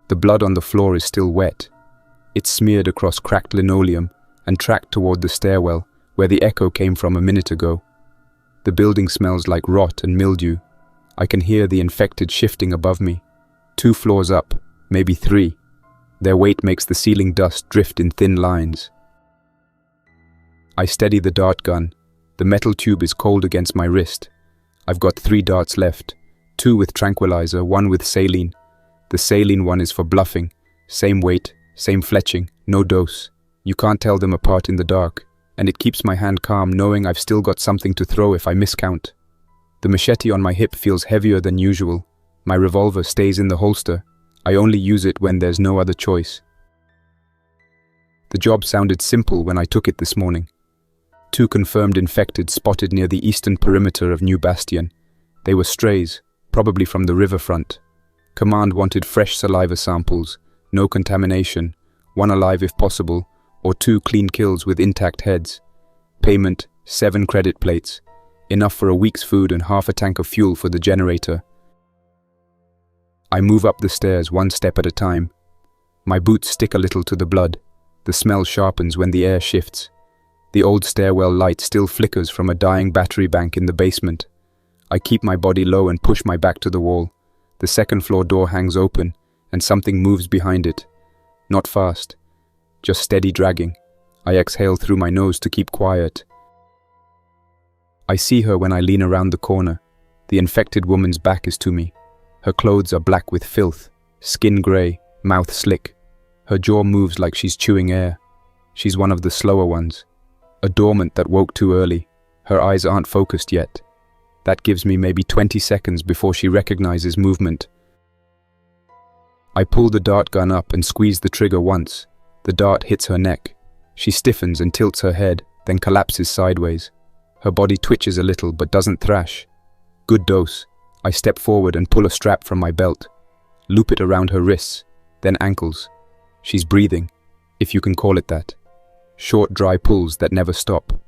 The blood on the floor is still wet. It's smeared across cracked linoleum and tracked toward the stairwell where the echo came from a minute ago. The building smells like rot and mildew. I can hear the infected shifting above me. 2 floors up, maybe 3. Their weight makes the ceiling dust drift in thin lines. I steady the dart gun. The metal tube is cold against my wrist. I've got 3 darts left, 2 with tranquilizer, 1 with saline. The saline one is for bluffing. Same weight, same fletching, no dose. You can't tell them apart in the dark, and it keeps my hand calm knowing I've still got something to throw if I miscount. The machete on my hip feels heavier than usual. My revolver stays in the holster. I only use it when there's no other choice. The job sounded simple when I took it this morning. 2 confirmed infected spotted near the eastern perimeter of New Bastion. They were strays, probably from the riverfront. Command wanted fresh saliva samples, no contamination, 1 alive if possible, or 2 clean kills with intact heads. Payment, 7 credit plates, enough for a week's food and half a tank of fuel for the generator. I move up the stairs 1 step at a time. My boots stick a little to the blood. The smell sharpens when the air shifts. The old stairwell light still flickers from a dying battery bank in the basement. I keep my body low and push my back to the wall. The 2nd floor door hangs open, and something moves behind it. Not fast, just steady dragging. I exhale through my nose to keep quiet. I see her when I lean around the corner. The infected woman's back is to me. Her clothes are black with filth, skin grey, mouth slick. Her jaw moves like she's chewing air. She's one of the slower ones. A dormant that woke too early. Her eyes aren't focused yet. That gives me maybe 20 seconds before she recognizes movement. I pull the dart gun up and squeeze the trigger once. The dart hits her neck. She stiffens and tilts her head, then collapses sideways. Her body twitches a little but doesn't thrash. Good dose. I step forward and pull a strap from my belt. Loop it around her wrists, then ankles. She's breathing, if you can call it that. Short, dry pulls that never stop.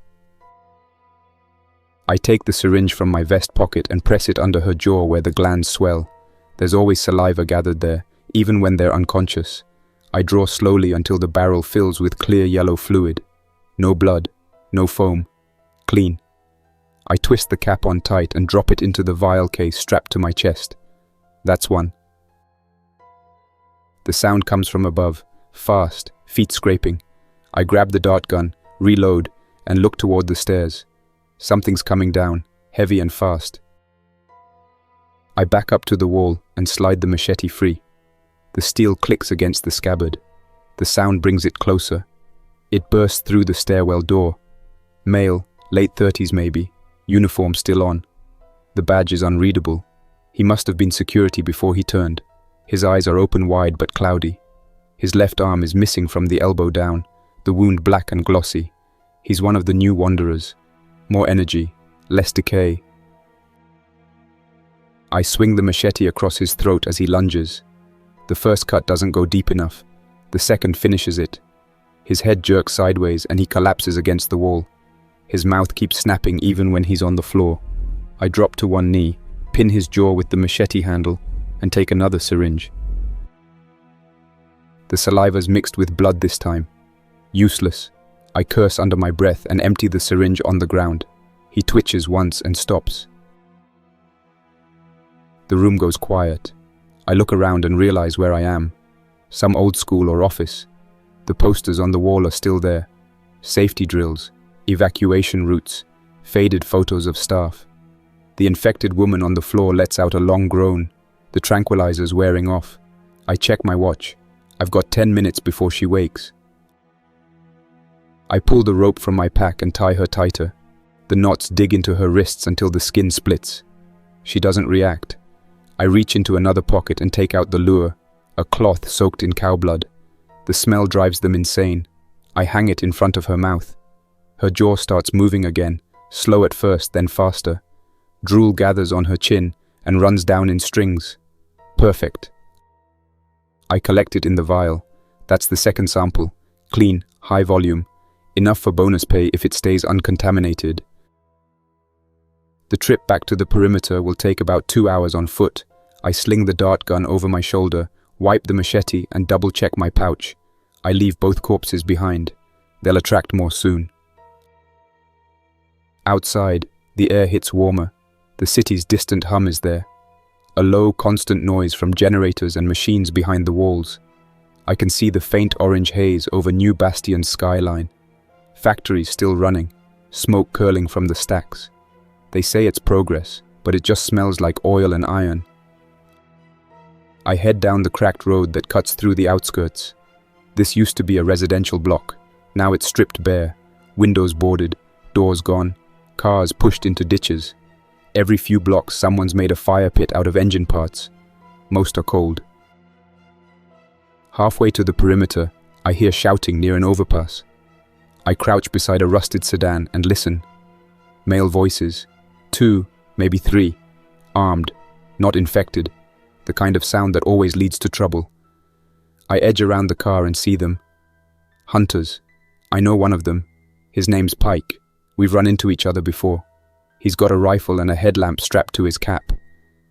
I take the syringe from my vest pocket and press it under her jaw where the glands swell. There's always saliva gathered there, even when they're unconscious. I draw slowly until the barrel fills with clear yellow fluid. No blood, no foam. Clean. I twist the cap on tight and drop it into the vial case strapped to my chest. That's 1. The sound comes from above, fast, feet scraping. I grab the dart gun, reload, and look toward the stairs. Something's coming down, heavy and fast. I back up to the wall and slide the machete free. The steel clicks against the scabbard. The sound brings it closer. It bursts through the stairwell door. Male, late 30s maybe, uniform still on. The badge is unreadable. He must have been security before he turned. His eyes are open wide but cloudy. His left arm is missing from the elbow down, the wound black and glossy. He's one of the new wanderers. More energy, less decay. I swing the machete across his throat as he lunges. The first cut doesn't go deep enough. The second finishes it. His head jerks sideways and he collapses against the wall. His mouth keeps snapping even when he's on the floor. I drop to one knee, pin his jaw with the machete handle, and take another syringe. The saliva's mixed with blood this time. Useless. I curse under my breath and empty the syringe on the ground. He twitches once and stops. The room goes quiet. I look around and realize where I am. Some old school or office. The posters on the wall are still there. Safety drills, evacuation routes, faded photos of staff. The infected woman on the floor lets out a long groan. The tranquilizer's wearing off. I check my watch. I've got 10 minutes before she wakes. I pull the rope from my pack and tie her tighter. The knots dig into her wrists until the skin splits. She doesn't react. I reach into another pocket and take out the lure, a cloth soaked in cow blood. The smell drives them insane. I hang it in front of her mouth. Her jaw starts moving again, slow at first, then faster. Drool gathers on her chin and runs down in strings. Perfect. I collect it in the vial. That's the second sample. Clean, high volume. Enough for bonus pay if it stays uncontaminated. The trip back to the perimeter will take about 2 hours on foot. I sling the dart gun over my shoulder, Wipe the machete and double-check my pouch. I leave both corpses behind. They'll attract more soon. Outside, the air hits warmer. The city's distant hum is there. A low, constant noise from generators and machines behind the walls. I can see the faint orange haze over New Bastion's skyline. Factories still running, smoke curling from the stacks. They say it's progress, but it just smells like oil and iron. I head down the cracked road that cuts through the outskirts. This used to be a residential block. Now it's stripped bare, windows boarded, doors gone, cars pushed into ditches. Every few blocks someone's made a fire pit out of engine parts. Most are cold. Halfway to the perimeter, I hear shouting near an overpass. I crouch beside a rusted sedan and listen. Male voices. 2, maybe 3. Armed. Not infected. The kind of sound that always leads to trouble. I edge around the car and see them. Hunters. I know one of them. His name's Pike. We've run into each other before. He's got a rifle and a headlamp strapped to his cap.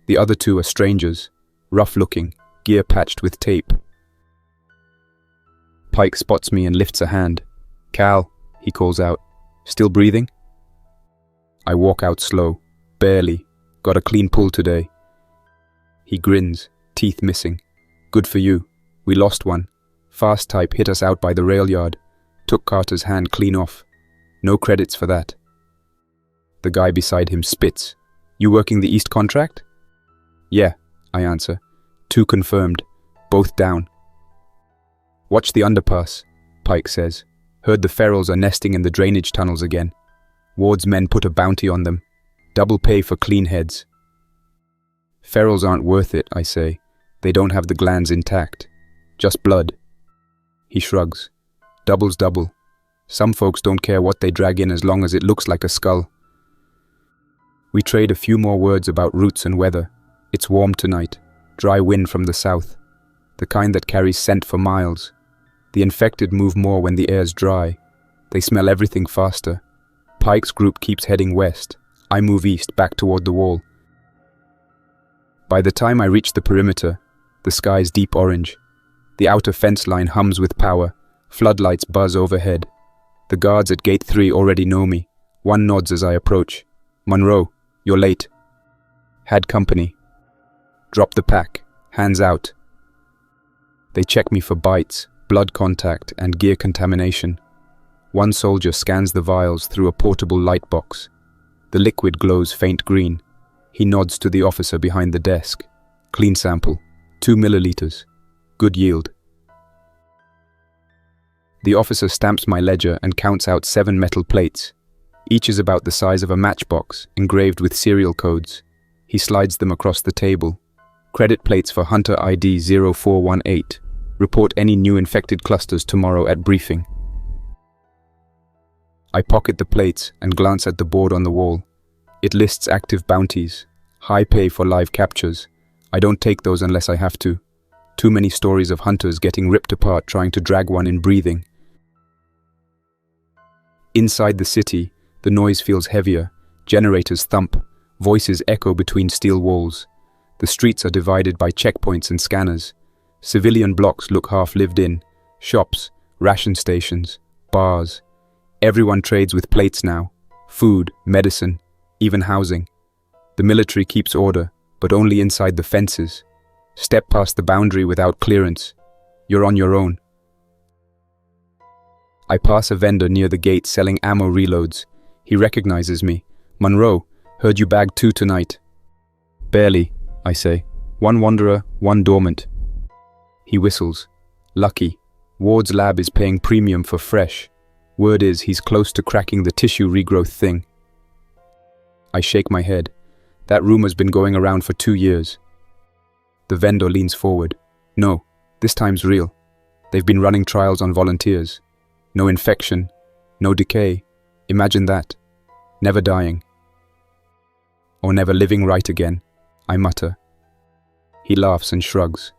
The other 2 are strangers. Rough-looking, gear patched with tape. Pike spots me and lifts a hand. "Cal," he calls out. "Still breathing?" I walk out slow. Barely. Got a clean pull today. He grins, teeth missing. "Good for you. We lost one. Fast type hit us out by the rail yard. Took Carter's hand clean off. No credits for that." The guy beside him spits. "You working the East contract?" "Yeah," I answer. 2 confirmed. Both down. "Watch the underpass," Pike says. "Heard the ferals are nesting in the drainage tunnels again. Ward's men put a bounty on them. Double pay for clean heads." "Ferals aren't worth it," I say. "They don't have the glands intact. Just blood." He shrugs. "Double's double. Some folks don't care what they drag in as long as it looks like a skull." We trade a few more words about routes and weather. It's warm tonight. Dry wind from the south. The kind that carries scent for miles. The infected move more when the air's dry. They smell everything faster. Pike's group keeps heading west. I move east, back toward the wall. By the time I reach the perimeter, the sky's deep orange. The outer fence line hums with power. Floodlights buzz overhead. The guards at Gate 3 already know me. One nods as I approach. "Monroe, you're late." "Had company." Drop the pack. Hands out. They check me for bites, blood contact, and gear contamination. One soldier scans the vials through a portable light box. The liquid glows faint green. He nods to the officer behind the desk. "Clean sample. 2 milliliters. Good yield." The officer stamps my ledger and counts out 7 metal plates. Each is about the size of a matchbox, engraved with serial codes. He slides them across the table. "Credit plates for Hunter ID 0418. Report any new infected clusters tomorrow at briefing." I pocket the plates and glance at the board on the wall. It lists active bounties. High pay for live captures. I don't take those unless I have to. Too many stories of hunters getting ripped apart trying to drag one in breathing. Inside the city, the noise feels heavier. Generators thump. Voices echo between steel walls. The streets are divided by checkpoints and scanners. Civilian blocks look half lived in. Shops, ration stations, bars. Everyone trades with plates now. Food, medicine, even housing. The military keeps order, but only inside the fences. Step past the boundary without clearance. You're on your own. I pass a vendor near the gate selling ammo reloads. He recognizes me. "Monroe, heard you bagged 2 tonight." "Barely," I say. "1 wanderer, 1 dormant." He whistles. "Lucky. Ward's lab is paying premium for fresh. Word is he's close to cracking the tissue regrowth thing." I shake my head. That rumor's been going around for 2 years. The vendor leans forward. "No, this time's real. They've been running trials on volunteers. No infection, no decay. Imagine that. Never dying. Or never living right again," I mutter. He laughs and shrugs.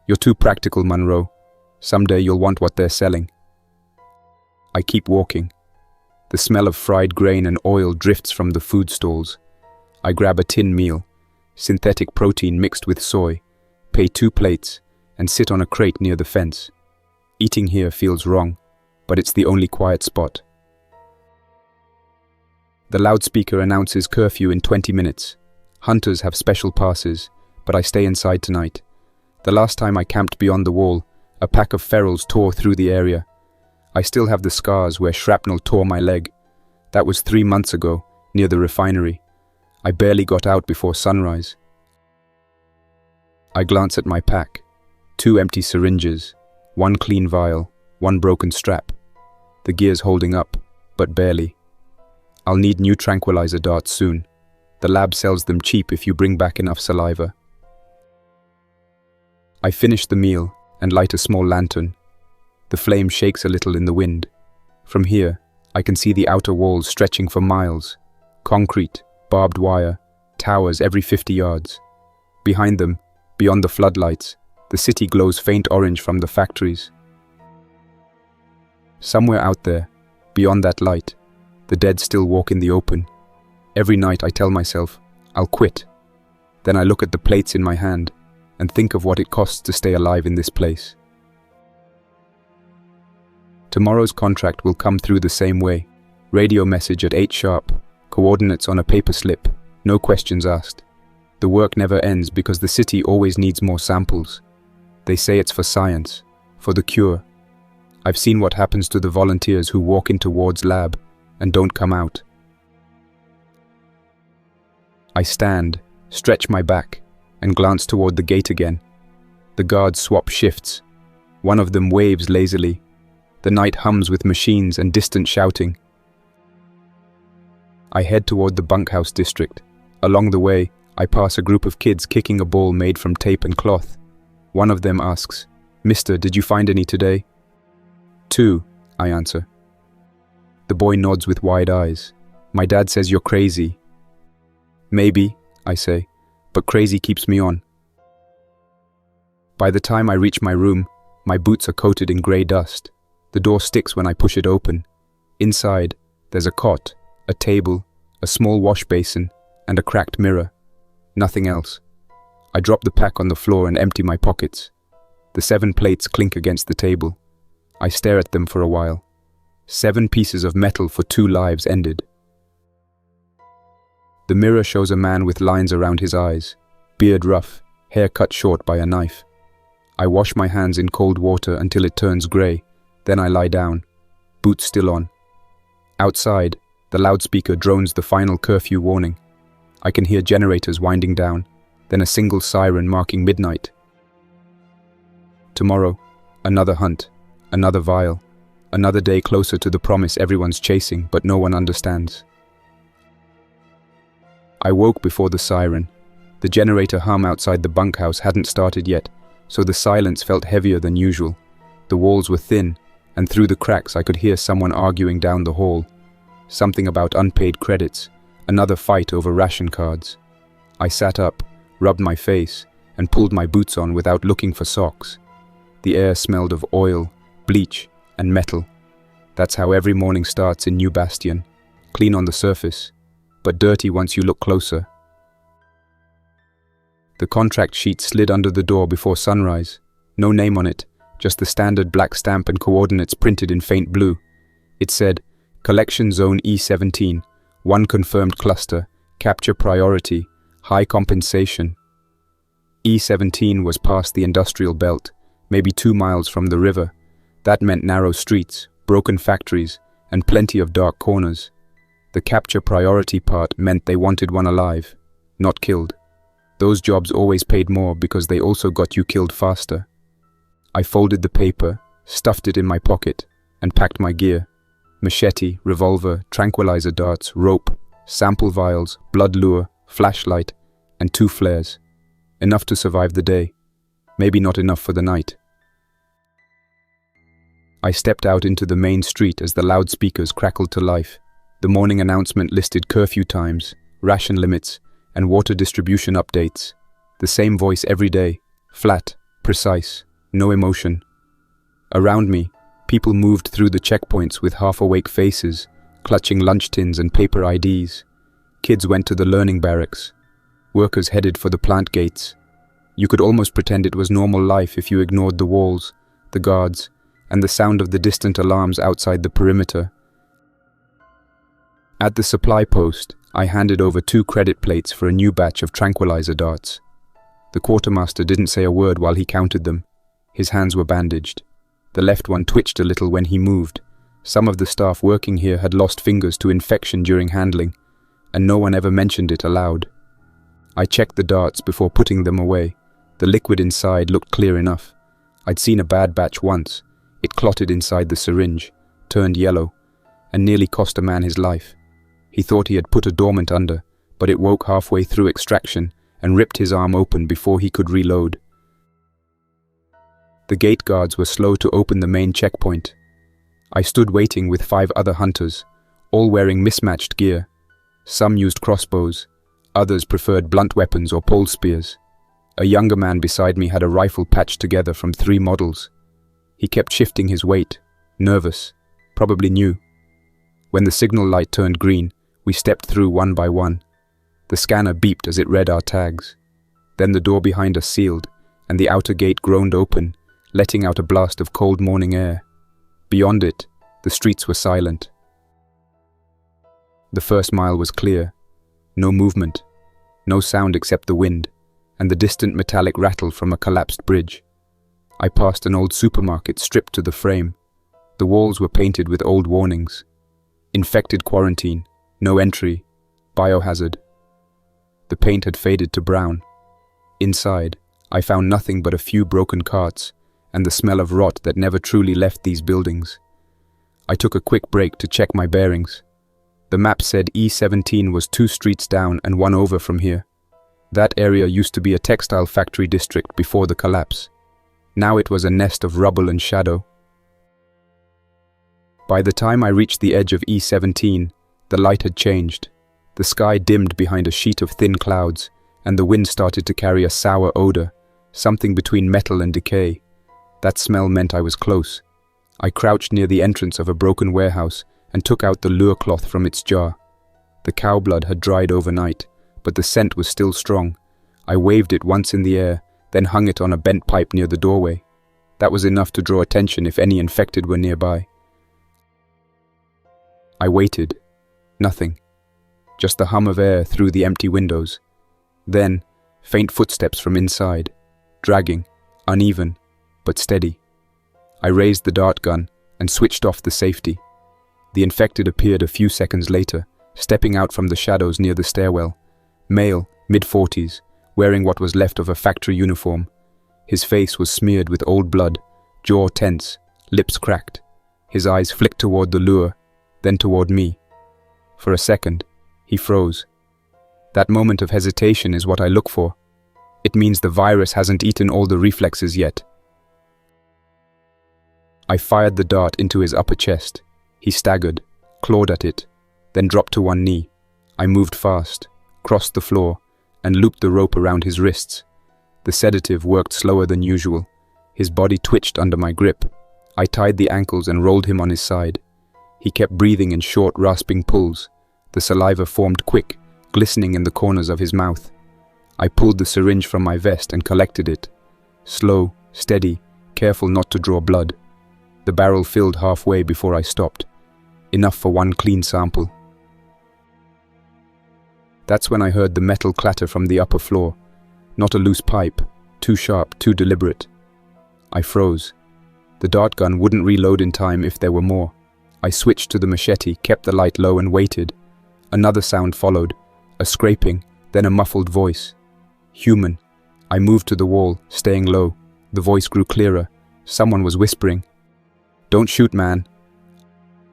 "You're too practical, Monroe. Someday you'll want what they're selling." I keep walking. The smell of fried grain and oil drifts from the food stalls. I grab a tin meal, synthetic protein mixed with soy, pay 2 plates, and sit on a crate near the fence. Eating here feels wrong, but it's the only quiet spot. The loudspeaker announces curfew in 20 minutes. Hunters have special passes, but I stay inside tonight. The last time I camped beyond the wall, a pack of ferals tore through the area. I still have the scars where shrapnel tore my leg. That was 3 months ago, near the refinery. I barely got out before sunrise. I glance at my pack. 2 empty syringes, 1 clean vial, 1 broken strap. The gear's holding up, but barely. I'll need new tranquilizer darts soon. The lab sells them cheap if you bring back enough saliva. I finish the meal and light a small lantern. The flame shakes a little in the wind. From here, I can see the outer walls stretching for miles. Concrete, barbed wire, towers every 50 yards. Behind them, beyond the floodlights, the city glows faint orange from the factories. Somewhere out there, beyond that light, the dead still walk in the open. Every night I tell myself, I'll quit. Then I look at the plates in my hand and think of what it costs to stay alive in this place. Tomorrow's contract will come through the same way. Radio message at 8 sharp, coordinates on a paper slip, no questions asked. The work never ends because the city always needs more samples. They say it's for science, for the cure. I've seen what happens to the volunteers who walk into Ward's lab and don't come out. I stand, stretch my back, and glance toward the gate again. The guards swap shifts. One of them waves lazily. The night hums with machines and distant shouting. I head toward the bunkhouse district. Along the way, I pass a group of kids kicking a ball made from tape and cloth. One of them asks, "Mister, did you find any today?" "2," I answer. The boy nods with wide eyes. "My dad says you're crazy." "Maybe," I say, "but crazy keeps me on." By the time I reach my room, my boots are coated in grey dust. The door sticks when I push it open. Inside, there's a cot, a table, a small wash basin, and a cracked mirror. Nothing else. I drop the pack on the floor and empty my pockets. The 7 plates clink against the table. I stare at them for a while. 7 pieces of metal for 2 lives ended. The mirror shows a man with lines around his eyes, beard rough, hair cut short by a knife. I wash my hands in cold water until it turns grey, then I lie down, boots still on. Outside, the loudspeaker drones the final curfew warning. I can hear generators winding down, then a single siren marking midnight. Tomorrow, another hunt, another vial, another day closer to the promise everyone's chasing but no one understands. I woke before the siren. The generator hum outside the bunkhouse hadn't started yet, so the silence felt heavier than usual. The walls were thin, and through the cracks I could hear someone arguing down the hall. Something about unpaid credits, another fight over ration cards. I sat up, rubbed my face, and pulled my boots on without looking for socks. The air smelled of oil, bleach, and metal. That's how every morning starts in New Bastion, clean on the surface, but dirty once you look closer. The contract sheet slid under the door before sunrise. No name on it, just the standard black stamp and coordinates printed in faint blue. It said, Collection Zone E17, 1 confirmed cluster, capture priority, high compensation. E17 was past the industrial belt, maybe 2 miles from the river. That meant narrow streets, broken factories, and plenty of dark corners. The capture priority part meant they wanted one alive, not killed. Those jobs always paid more because they also got you killed faster. I folded the paper, stuffed it in my pocket, and packed my gear. Machete, revolver, tranquilizer darts, rope, sample vials, blood lure, flashlight, and 2 flares. Enough to survive the day. Maybe not enough for the night. I stepped out into the main street as the loudspeakers crackled to life. The morning announcement listed curfew times, ration limits, and water distribution updates. The same voice every day, flat, precise, no emotion. Around me, people moved through the checkpoints with half-awake faces, clutching lunch tins and paper IDs. Kids went to the learning barracks. Workers headed for the plant gates. You could almost pretend it was normal life if you ignored the walls, the guards, and the sound of the distant alarms outside the perimeter. At the supply post, I handed over 2 credit plates for a new batch of tranquilizer darts. The quartermaster didn't say a word while he counted them. His hands were bandaged. The left one twitched a little when he moved. Some of the staff working here had lost fingers to infection during handling, and no one ever mentioned it aloud. I checked the darts before putting them away. The liquid inside looked clear enough. I'd seen a bad batch once. It clotted inside the syringe, turned yellow, and nearly cost a man his life. He thought he had put a dormant under, but it woke halfway through extraction and ripped his arm open before he could reload. The gate guards were slow to open the main checkpoint. I stood waiting with 5 other hunters, all wearing mismatched gear. Some used crossbows, others preferred blunt weapons or pole spears. A younger man beside me had a rifle patched together from 3 models. He kept shifting his weight, nervous, probably new. When the signal light turned green, we stepped through one by one. The scanner beeped as it read our tags. Then the door behind us sealed, and the outer gate groaned open, letting out a blast of cold morning air. Beyond it, the streets were silent. The first mile was clear. No movement, no sound except the wind, and the distant metallic rattle from a collapsed bridge. I passed an old supermarket stripped to the frame. The walls were painted with old warnings. Infected quarantine, no entry, biohazard. The paint had faded to brown. Inside, I found nothing but a few broken carts and the smell of rot that never truly left these buildings. I took a quick break to check my bearings. The map said E17 was 2 streets down and 1 over from here. That area used to be a textile factory district before the collapse. Now it was a nest of rubble and shadow. By the time I reached the edge of E17, the light had changed. The sky dimmed behind a sheet of thin clouds, and the wind started to carry a sour odor, something between metal and decay. That smell meant I was close. I crouched near the entrance of a broken warehouse and took out the lure cloth from its jar. The cow blood had dried overnight, but the scent was still strong. I waved it once in the air, then hung it on a bent pipe near the doorway. That was enough to draw attention if any infected were nearby. I waited. Nothing. Just the hum of air through the empty windows. Then, faint footsteps from inside, dragging, uneven, but steady. I raised the dart gun and switched off the safety. The infected appeared a few seconds later, stepping out from the shadows near the stairwell. Male, mid-40s, wearing what was left of a factory uniform. His face was smeared with old blood, jaw tense, lips cracked. His eyes flicked toward the lure, then toward me. For a second, he froze. That moment of hesitation is what I look for. It means the virus hasn't eaten all the reflexes yet. I fired the dart into his upper chest. He staggered, clawed at it, then dropped to one knee. I moved fast, crossed the floor, and looped the rope around his wrists. The sedative worked slower than usual. His body twitched under my grip. I tied the ankles and rolled him on his side. He kept breathing in short, rasping pulls. The saliva formed quick, glistening in the corners of his mouth. I pulled the syringe from my vest and collected it. Slow, steady, careful not to draw blood. The barrel filled halfway before I stopped. Enough for one clean sample. That's when I heard the metal clatter from the upper floor. Not a loose pipe, too sharp, too deliberate. I froze. The dart gun wouldn't reload in time if there were more. I switched to the machete, kept the light low and waited. Another sound followed, a scraping, then a muffled voice. Human. I moved to the wall, staying low. The voice grew clearer. Someone was whispering. "Don't shoot, man."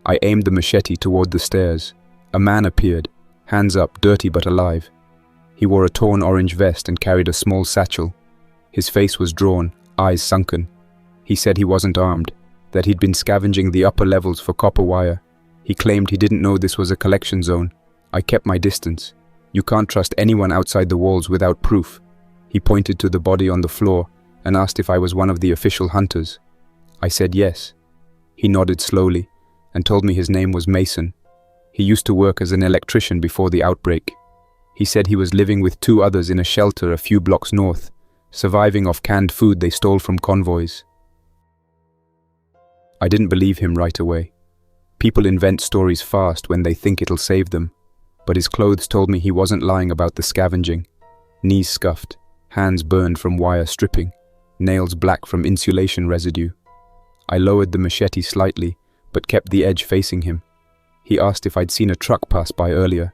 I aimed the machete toward the stairs. A man appeared, hands up, dirty but alive. He wore a torn orange vest and carried a small satchel. His face was drawn, eyes sunken. He said he wasn't armed, that he'd been scavenging the upper levels for copper wire. He claimed he didn't know this was a collection zone. I kept my distance. You can't trust anyone outside the walls without proof. He pointed to the body on the floor and asked if I was one of the official hunters. I said yes. He nodded slowly and told me his name was Mason. He used to work as an electrician before the outbreak. He said he was living with 2 others in a shelter a few blocks north, surviving off canned food they stole from convoys. I didn't believe him right away. People invent stories fast when they think it'll save them, but his clothes told me he wasn't lying about the scavenging. Knees scuffed, hands burned from wire stripping, nails black from insulation residue. I lowered the machete slightly, but kept the edge facing him. He asked if I'd seen a truck pass by earlier,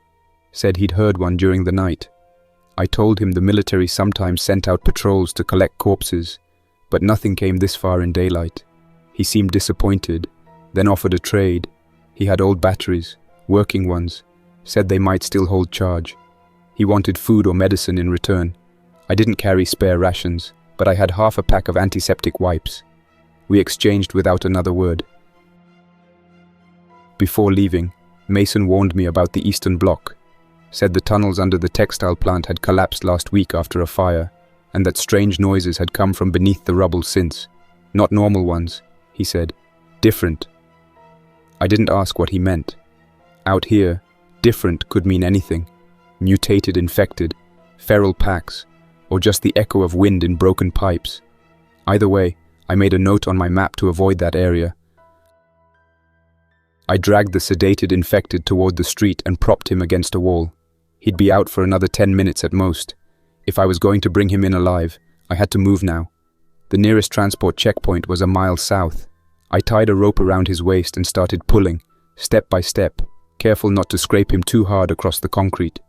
said he'd heard one during the night. I told him the military sometimes sent out patrols to collect corpses, but nothing came this far in daylight. He seemed disappointed, then offered a trade. He had old batteries, working ones, said they might still hold charge. He wanted food or medicine in return. I didn't carry spare rations, but I had half a pack of antiseptic wipes. We exchanged without another word. Before leaving, Mason warned me about the Eastern Bloc, said the tunnels under the textile plant had collapsed last week after a fire, and that strange noises had come from beneath the rubble since. Not normal ones, he said. Different. I didn't ask what he meant. Out here, different could mean anything. Mutated infected, feral packs, or just the echo of wind in broken pipes. Either way, I made a note on my map to avoid that area. I dragged the sedated infected toward the street and propped him against a wall. He'd be out for another 10 minutes at most. If I was going to bring him in alive, I had to move now. The nearest transport checkpoint was a mile south. I tied a rope around his waist and started pulling, step by step, careful not to scrape him too hard across the concrete.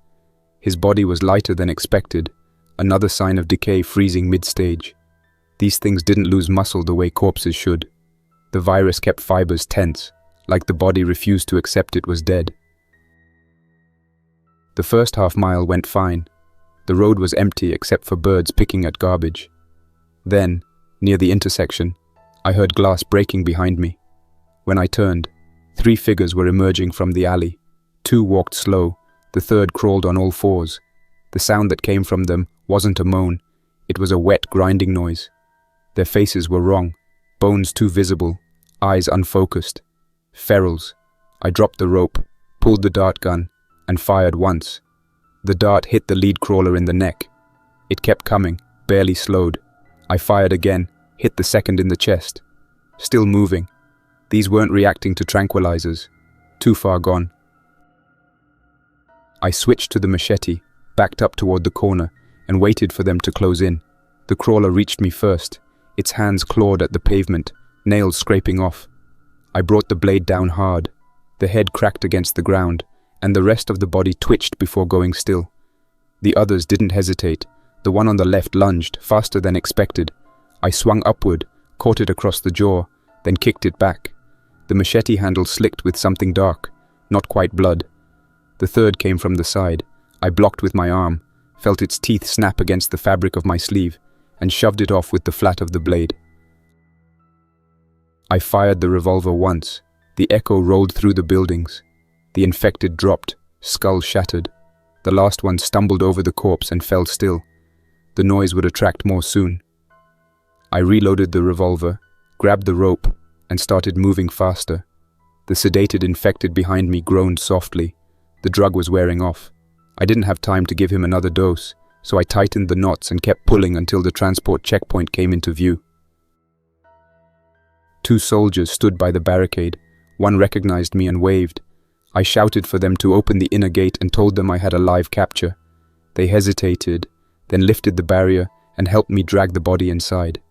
His body was lighter than expected, another sign of decay freezing mid-stage. These things didn't lose muscle the way corpses should. The virus kept fibers tense, like the body refused to accept it was dead. The first half mile went fine. The road was empty except for birds picking at garbage. Then, near the intersection, I heard glass breaking behind me. When I turned, 3 figures were emerging from the alley. 2 walked slow, the third crawled on all fours. The sound that came from them wasn't a moan, it was a wet, grinding noise. Their faces were wrong, bones too visible, eyes unfocused. Ferals. I dropped the rope, pulled the dart gun, and fired once. The dart hit the lead crawler in the neck. It kept coming, barely slowed. I fired again, hit the second in the chest. Still moving. These weren't reacting to tranquilizers. Too far gone. I switched to the machete, backed up toward the corner, and waited for them to close in. The crawler reached me first, its hands clawed at the pavement, nails scraping off. I brought the blade down hard. The head cracked against the ground, and the rest of the body twitched before going still. The others didn't hesitate. The one on the left lunged, faster than expected. I swung upward, caught it across the jaw, then kicked it back. The machete handle slicked with something dark, not quite blood. The third came from the side. I blocked with my arm, felt its teeth snap against the fabric of my sleeve, and shoved it off with the flat of the blade. I fired the revolver once. The echo rolled through the buildings. The infected dropped, skull shattered. The last one stumbled over the corpse and fell still. The noise would attract more soon. I reloaded the revolver, grabbed the rope, and started moving faster. The sedated infected behind me groaned softly. The drug was wearing off. I didn't have time to give him another dose, so I tightened the knots and kept pulling until the transport checkpoint came into view. 2 soldiers stood by the barricade. One recognized me and waved. I shouted for them to open the inner gate and told them I had a live capture. They hesitated, then lifted the barrier and helped me drag the body inside.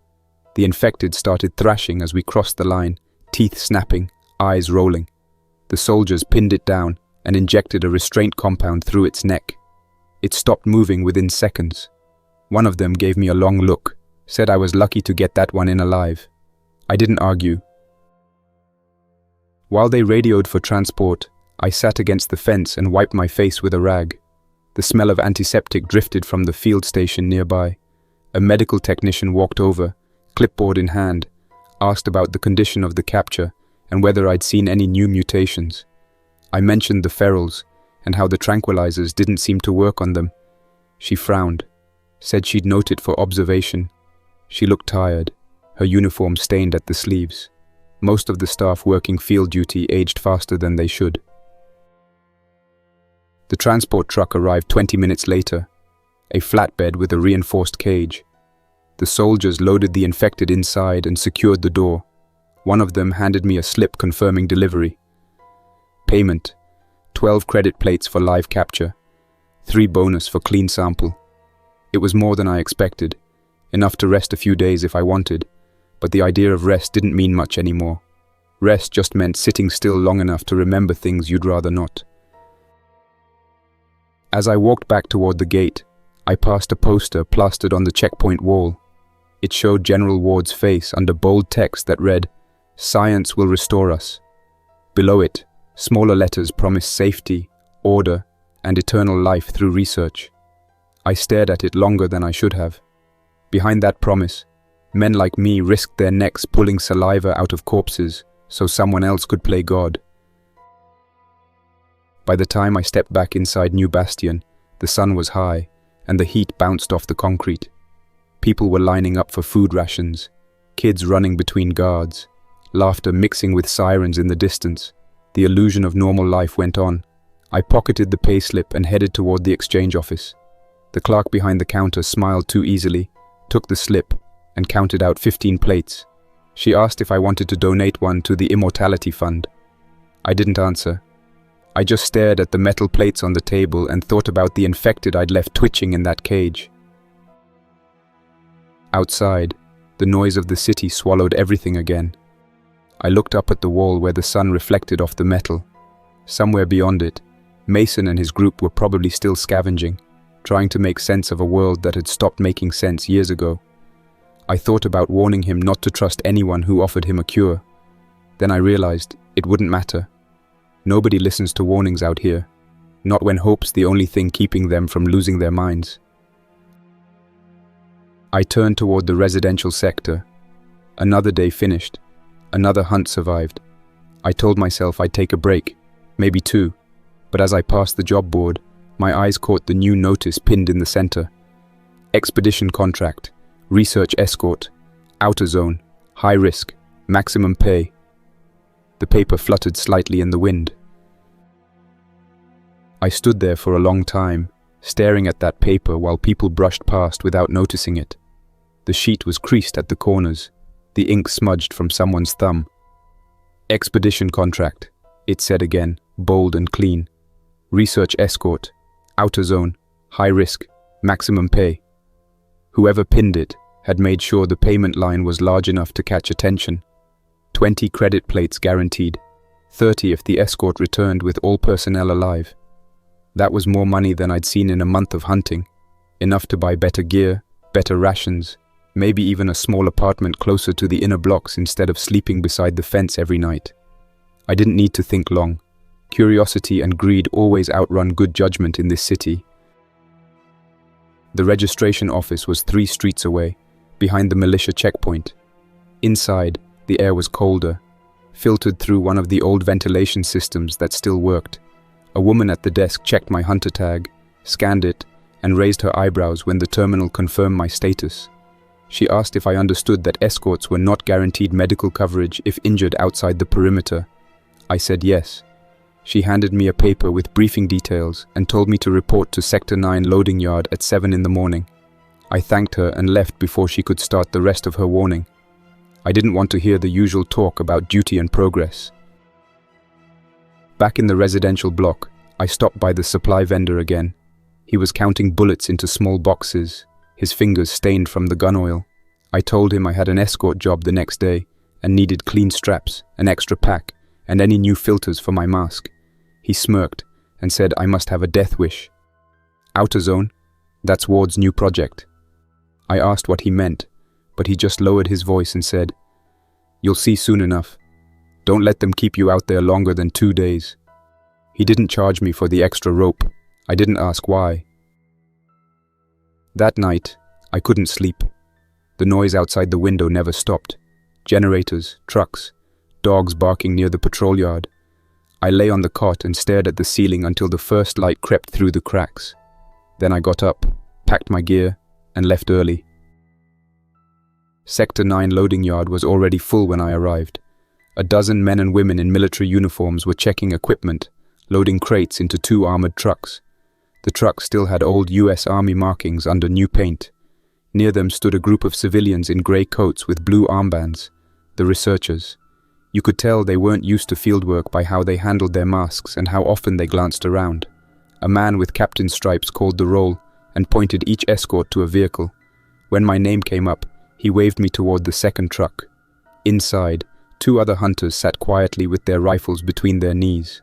The infected started thrashing as we crossed the line, teeth snapping, eyes rolling. The soldiers pinned it down and injected a restraint compound through its neck. It stopped moving within seconds. One of them gave me a long look, said I was lucky to get that one in alive. I didn't argue. While they radioed for transport, I sat against the fence and wiped my face with a rag. The smell of antiseptic drifted from the field station nearby. A medical technician walked over, clipboard in hand, asked about the condition of the capture and whether I'd seen any new mutations. I mentioned the ferals and how the tranquilizers didn't seem to work on them. She frowned, said she'd note it for observation. She looked tired, her uniform stained at the sleeves. Most of the staff working field duty aged faster than they should. The transport truck arrived 20 minutes later, a flatbed with a reinforced cage. The soldiers loaded the infected inside and secured the door. One of them handed me a slip confirming delivery. Payment: 12 credit plates for live capture, 3 bonus for clean sample. It was more than I expected, enough to rest a few days if I wanted, but the idea of rest didn't mean much anymore. Rest just meant sitting still long enough to remember things you'd rather not. As I walked back toward the gate, I passed a poster plastered on the checkpoint wall. It showed General Ward's face under bold text that read, "Science will restore us." Below it, smaller letters promised safety, order, and eternal life through research. I stared at it longer than I should have. Behind that promise, men like me risked their necks pulling saliva out of corpses so someone else could play God. By the time I stepped back inside New Bastion, the sun was high, and the heat bounced off the concrete. People were lining up for food rations, kids running between guards, laughter mixing with sirens in the distance. The illusion of normal life went on. I pocketed the payslip and headed toward the exchange office. The clerk behind the counter smiled too easily, took the slip, and counted out 15 plates. She asked if I wanted to donate one to the Immortality Fund. I didn't answer. I just stared at the metal plates on the table and thought about the infected I'd left twitching in that cage. Outside, the noise of the city swallowed everything again. I looked up at the wall where the sun reflected off the metal. Somewhere beyond it, Mason and his group were probably still scavenging, trying to make sense of a world that had stopped making sense years ago. I thought about warning him not to trust anyone who offered him a cure. Then I realized it wouldn't matter. Nobody listens to warnings out here, not when hope's the only thing keeping them from losing their minds. I turned toward the residential sector. Another day finished. Another hunt survived. I told myself I'd take a break, maybe 2, but as I passed the job board, my eyes caught the new notice pinned in the center. Expedition contract, research escort, outer zone, high risk, maximum pay. The paper fluttered slightly in the wind. I stood there for a long time, staring at that paper while people brushed past without noticing it. The sheet was creased at the corners, the ink smudged from someone's thumb. Expedition contract, it said again, bold and clean. Research escort, outer zone, high risk, maximum pay. Whoever pinned it had made sure the payment line was large enough to catch attention. 20 credit plates guaranteed, 30 if the escort returned with all personnel alive. That was more money than I'd seen in a month of hunting, enough to buy better gear, better rations, maybe even a small apartment closer to the inner blocks instead of sleeping beside the fence every night. I didn't need to think long. Curiosity and greed always outrun good judgment in this city. The registration office was 3 streets away, behind the militia checkpoint. Inside, the air was colder, filtered through one of the old ventilation systems that still worked. A woman at the desk checked my hunter tag, scanned it, and raised her eyebrows when the terminal confirmed my status. She asked if I understood that escorts were not guaranteed medical coverage if injured outside the perimeter. I said yes. She handed me a paper with briefing details and told me to report to Sector 9 loading yard at 7 in the morning. I thanked her and left before she could start the rest of her warning. I didn't want to hear the usual talk about duty and progress. Back in the residential block, I stopped by the supply vendor again. He was counting bullets into small boxes, his fingers stained from the gun oil. I told him I had an escort job the next day and needed clean straps, an extra pack, and any new filters for my mask. He smirked and said I must have a death wish. Outer zone? That's Ward's new project. I asked what he meant, but he just lowered his voice and said, "You'll see soon enough. Don't let them keep you out there longer than 2 days." He didn't charge me for the extra rope. I didn't ask why. That night, I couldn't sleep. The noise outside the window never stopped. Generators, trucks, dogs barking near the patrol yard. I lay on the cot and stared at the ceiling until the first light crept through the cracks. Then I got up, packed my gear, and left early. Sector 9 loading yard was already full when I arrived. A dozen men and women in military uniforms were checking equipment, loading crates into 2 armored trucks. The trucks still had old US Army markings under new paint. Near them stood a group of civilians in grey coats with blue armbands, the researchers. You could tell they weren't used to fieldwork by how they handled their masks and how often they glanced around. A man with captain's stripes called the roll and pointed each escort to a vehicle. When my name came up, he waved me toward the second truck. Inside, 2 other hunters sat quietly with their rifles between their knees.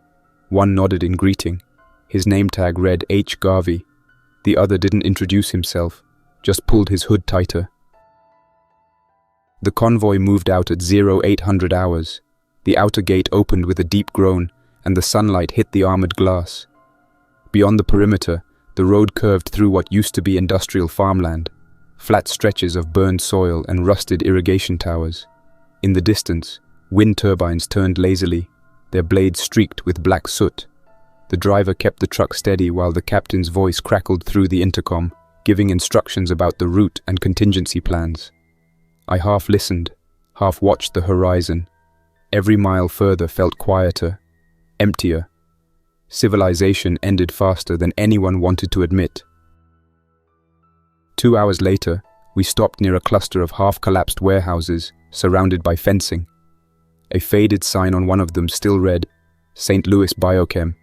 One nodded in greeting. His name tag read H. Garvey. The other didn't introduce himself, just pulled his hood tighter. The convoy moved out at 0800 hours. The outer gate opened with a deep groan, and the sunlight hit the armored glass. Beyond the perimeter, the road curved through what used to be industrial farmland, flat stretches of burned soil and rusted irrigation towers. In the distance, wind turbines turned lazily, their blades streaked with black soot. The driver kept the truck steady while the captain's voice crackled through the intercom, giving instructions about the route and contingency plans. I half listened, half watched the horizon. Every mile further felt quieter, emptier. Civilization ended faster than anyone wanted to admit. 2 hours later, we stopped near a cluster of half-collapsed warehouses surrounded by fencing. A faded sign on one of them still read, St. Louis Biochem.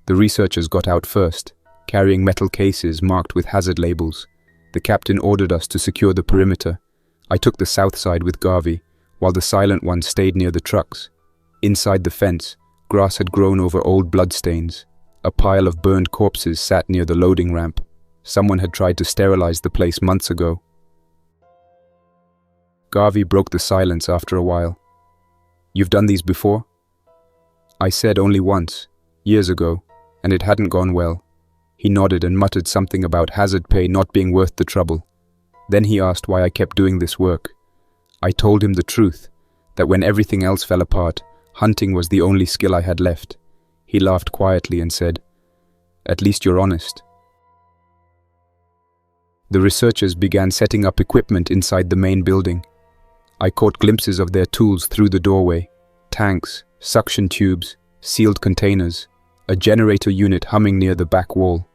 The researchers got out first, carrying metal cases marked with hazard labels. The captain ordered us to secure the perimeter. I took the south side with Garvey, while the silent one stayed near the trucks. Inside the fence, grass had grown over old bloodstains. A pile of burned corpses sat near the loading ramp. Someone had tried to sterilize the place months ago. Garvey broke the silence after a while. "You've done these before?" I said only once, years ago, and it hadn't gone well. He nodded and muttered something about hazard pay not being worth the trouble. Then he asked why I kept doing this work. I told him the truth, that when everything else fell apart, hunting was the only skill I had left. He laughed quietly and said, "At least you're honest." The researchers began setting up equipment inside the main building. I caught glimpses of their tools through the doorway: tanks, suction tubes, sealed containers, a generator unit humming near the back wall.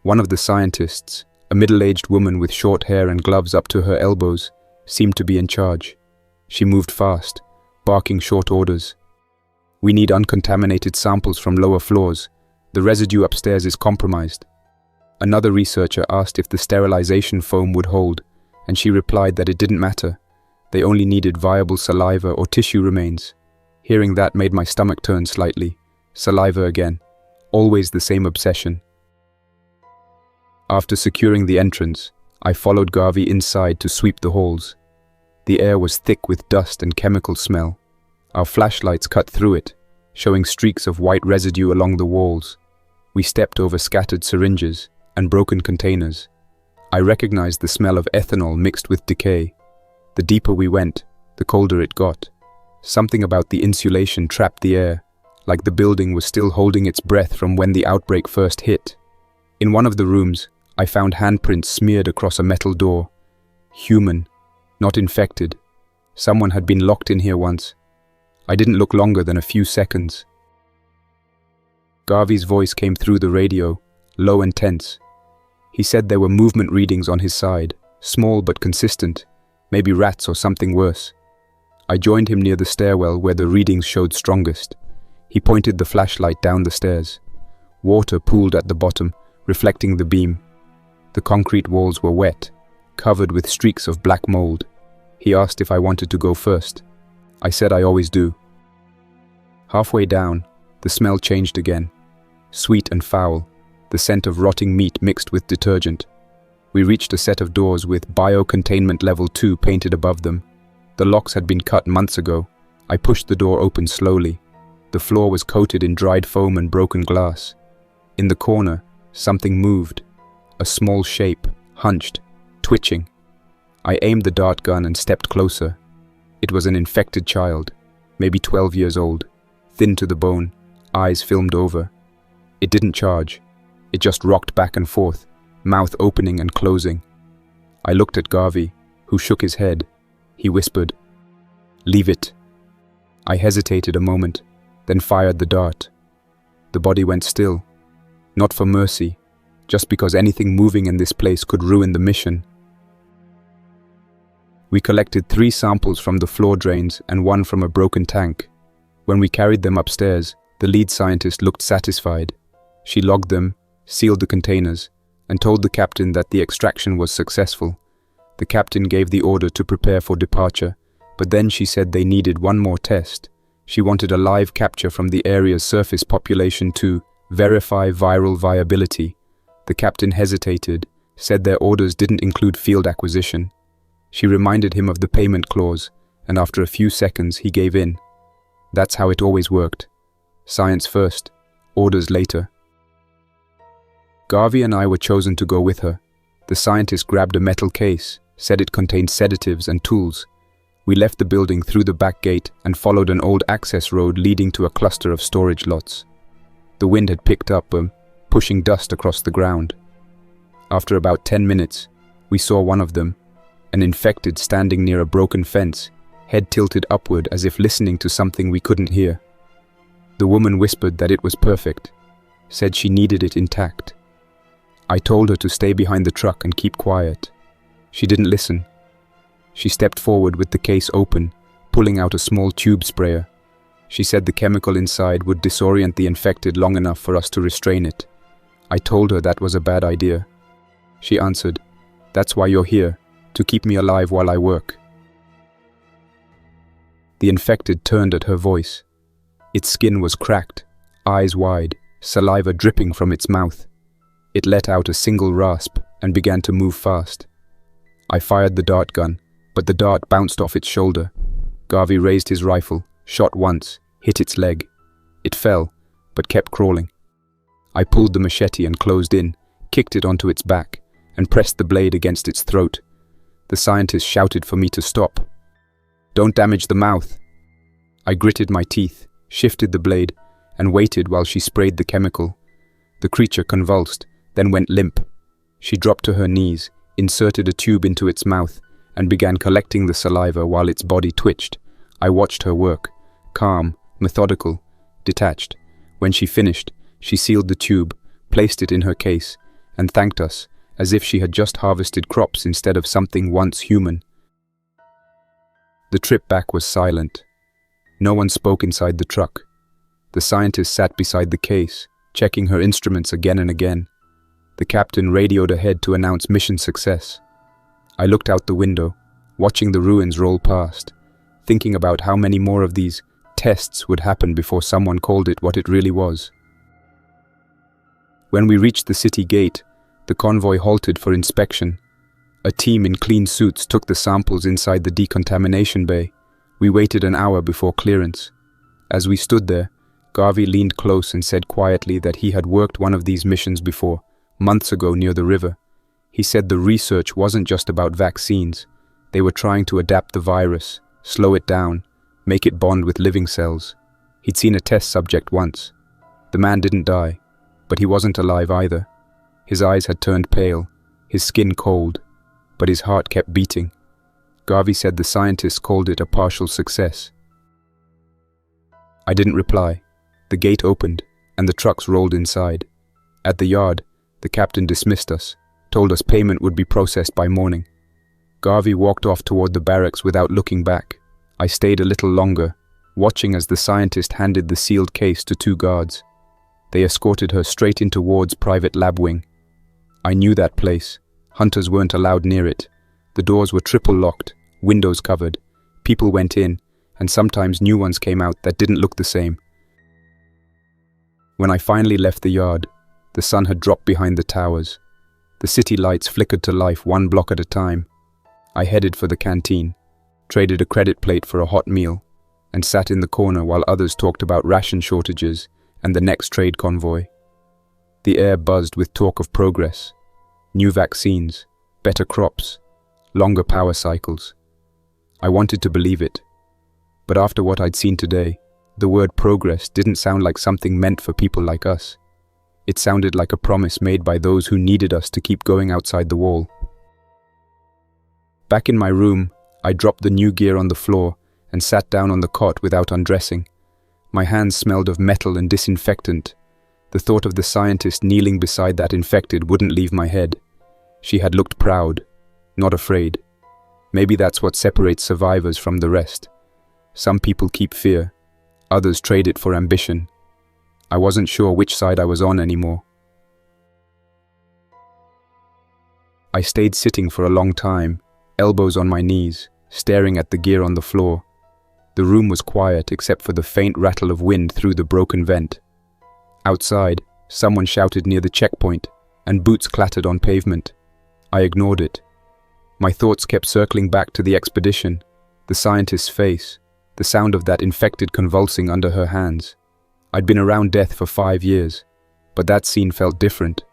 One of the scientists, a middle-aged woman with short hair and gloves up to her elbows, seemed to be in charge. She moved fast, barking short orders. "We need uncontaminated samples from lower floors. The residue upstairs is compromised." Another researcher asked if the sterilization foam would hold, and she replied that it didn't matter. They only needed viable saliva or tissue remains. Hearing that made my stomach turn slightly. Saliva again. Always the same obsession. After securing the entrance, I followed Garvey inside to sweep the halls. The air was thick with dust and chemical smell. Our flashlights cut through it, showing streaks of white residue along the walls. We stepped over scattered syringes and broken containers. I recognized the smell of ethanol mixed with decay. The deeper we went, the colder it got. Something about the insulation trapped the air, like the building was still holding its breath from when the outbreak first hit. In one of the rooms, I found handprints smeared across a metal door. Human, not infected. Someone had been locked in here once. I didn't look longer than a few seconds. Garvey's voice came through the radio, low and tense. He said there were movement readings on his side, small but consistent, maybe rats or something worse. I joined him near the stairwell where the readings showed strongest. He pointed the flashlight down the stairs. Water pooled at the bottom, reflecting the beam. The concrete walls were wet, covered with streaks of black mold. He asked if I wanted to go first. I said I always do. Halfway down, the smell changed again. Sweet and foul, the scent of rotting meat mixed with detergent. We reached a set of doors with Bio-Containment Level 2 painted above them. The locks had been cut months ago. I pushed the door open slowly. The floor was coated in dried foam and broken glass. In the corner, something moved. A small shape, hunched, twitching. I aimed the dart gun and stepped closer. It was an infected child, maybe 12 years old, thin to the bone, eyes filmed over. It didn't charge. It just rocked back and forth, mouth opening and closing. I looked at Garvey, who shook his head. He whispered, "Leave it." I hesitated a moment, then fired the dart. The body went still, not for mercy, just because anything moving in this place could ruin the mission. We collected 3 samples from the floor drains and 1 from a broken tank. When we carried them upstairs, the lead scientist looked satisfied. She logged them, sealed the containers, and told the captain that the extraction was successful. The captain gave the order to prepare for departure, but then she said they needed 1 more test. She wanted a live capture from the area's surface population to verify viral viability. The captain hesitated, said their orders didn't include field acquisition. She reminded him of the payment clause, and after a few seconds he gave in. That's how it always worked. Science first, orders later. Garvey and I were chosen to go with her. The scientist grabbed a metal case, said it contained sedatives and tools. We left the building through the back gate and followed an old access road leading to a cluster of storage lots. The wind had picked up, pushing dust across the ground. After about 10 minutes, we saw one of them, an infected standing near a broken fence, head tilted upward as if listening to something we couldn't hear. The woman whispered that it was perfect, said she needed it intact. I told her to stay behind the truck and keep quiet. She didn't listen. She stepped forward with the case open, pulling out a small tube sprayer. She said the chemical inside would disorient the infected long enough for us to restrain it. I told her that was a bad idea. She answered, "That's why you're here, to keep me alive while I work." The infected turned at her voice. Its skin was cracked, eyes wide, saliva dripping from its mouth. It let out a single rasp and began to move fast. I fired the dart gun, but the dart bounced off its shoulder. Garvey raised his rifle, shot once, hit its leg. It fell, but kept crawling. I pulled the machete and closed in, kicked it onto its back, and pressed the blade against its throat. The scientist shouted for me to stop. "Don't damage the mouth." I gritted my teeth, shifted the blade, and waited while she sprayed the chemical. The creature convulsed, then went limp. She dropped to her knees, inserted a tube into its mouth, and began collecting the saliva while its body twitched. I watched her work, calm, methodical, detached. When she finished, she sealed the tube, placed it in her case, and thanked us, as if she had just harvested crops instead of something once human. The trip back was silent. No one spoke inside the truck. The scientist sat beside the case, checking her instruments again and again. The captain radioed ahead to announce mission success. I looked out the window, watching the ruins roll past, thinking about how many more of these tests would happen before someone called it what it really was. When we reached the city gate, the convoy halted for inspection. A team in clean suits took the samples inside the decontamination bay. We waited an hour before clearance. As we stood there, Garvey leaned close and said quietly that he had worked one of these missions before, months ago near the river. He said the research wasn't just about vaccines. They were trying to adapt the virus, slow it down, make it bond with living cells. He'd seen a test subject once. The man didn't die, but he wasn't alive either. His eyes had turned pale, his skin cold, but his heart kept beating. Garvey said the scientists called it a partial success. I didn't reply. The gate opened, and the trucks rolled inside. At the yard, the captain dismissed us, told us payment would be processed by morning. Garvey walked off toward the barracks without looking back. I stayed a little longer, watching as the scientist handed the sealed case to 2 guards. They escorted her straight into Ward's private lab wing. I knew that place. Hunters weren't allowed near it. The doors were triple locked, windows covered. People went in, and sometimes new ones came out that didn't look the same. When I finally left the yard, the sun had dropped behind the towers. The city lights flickered to life 1 block at a time. I headed for the canteen, traded a credit plate for a hot meal, and sat in the corner while others talked about ration shortages and the next trade convoy. The air buzzed with talk of progress, new vaccines, better crops, longer power cycles. I wanted to believe it, but after what I'd seen today, the word progress didn't sound like something meant for people like us. It sounded like a promise made by those who needed us to keep going outside the wall. Back in my room, I dropped the new gear on the floor and sat down on the cot without undressing. My hands smelled of metal and disinfectant. The thought of the scientist kneeling beside that infected wouldn't leave my head. She had looked proud, not afraid. Maybe that's what separates survivors from the rest. Some people keep fear, others trade it for ambition. I wasn't sure which side I was on anymore. I stayed sitting for a long time, elbows on my knees, staring at the gear on the floor. The room was quiet except for the faint rattle of wind through the broken vent. Outside, someone shouted near the checkpoint, and boots clattered on pavement. I ignored it. My thoughts kept circling back to the expedition, the scientist's face, the sound of that infected convulsing under her hands. I'd been around death for 5 years, but that scene felt different.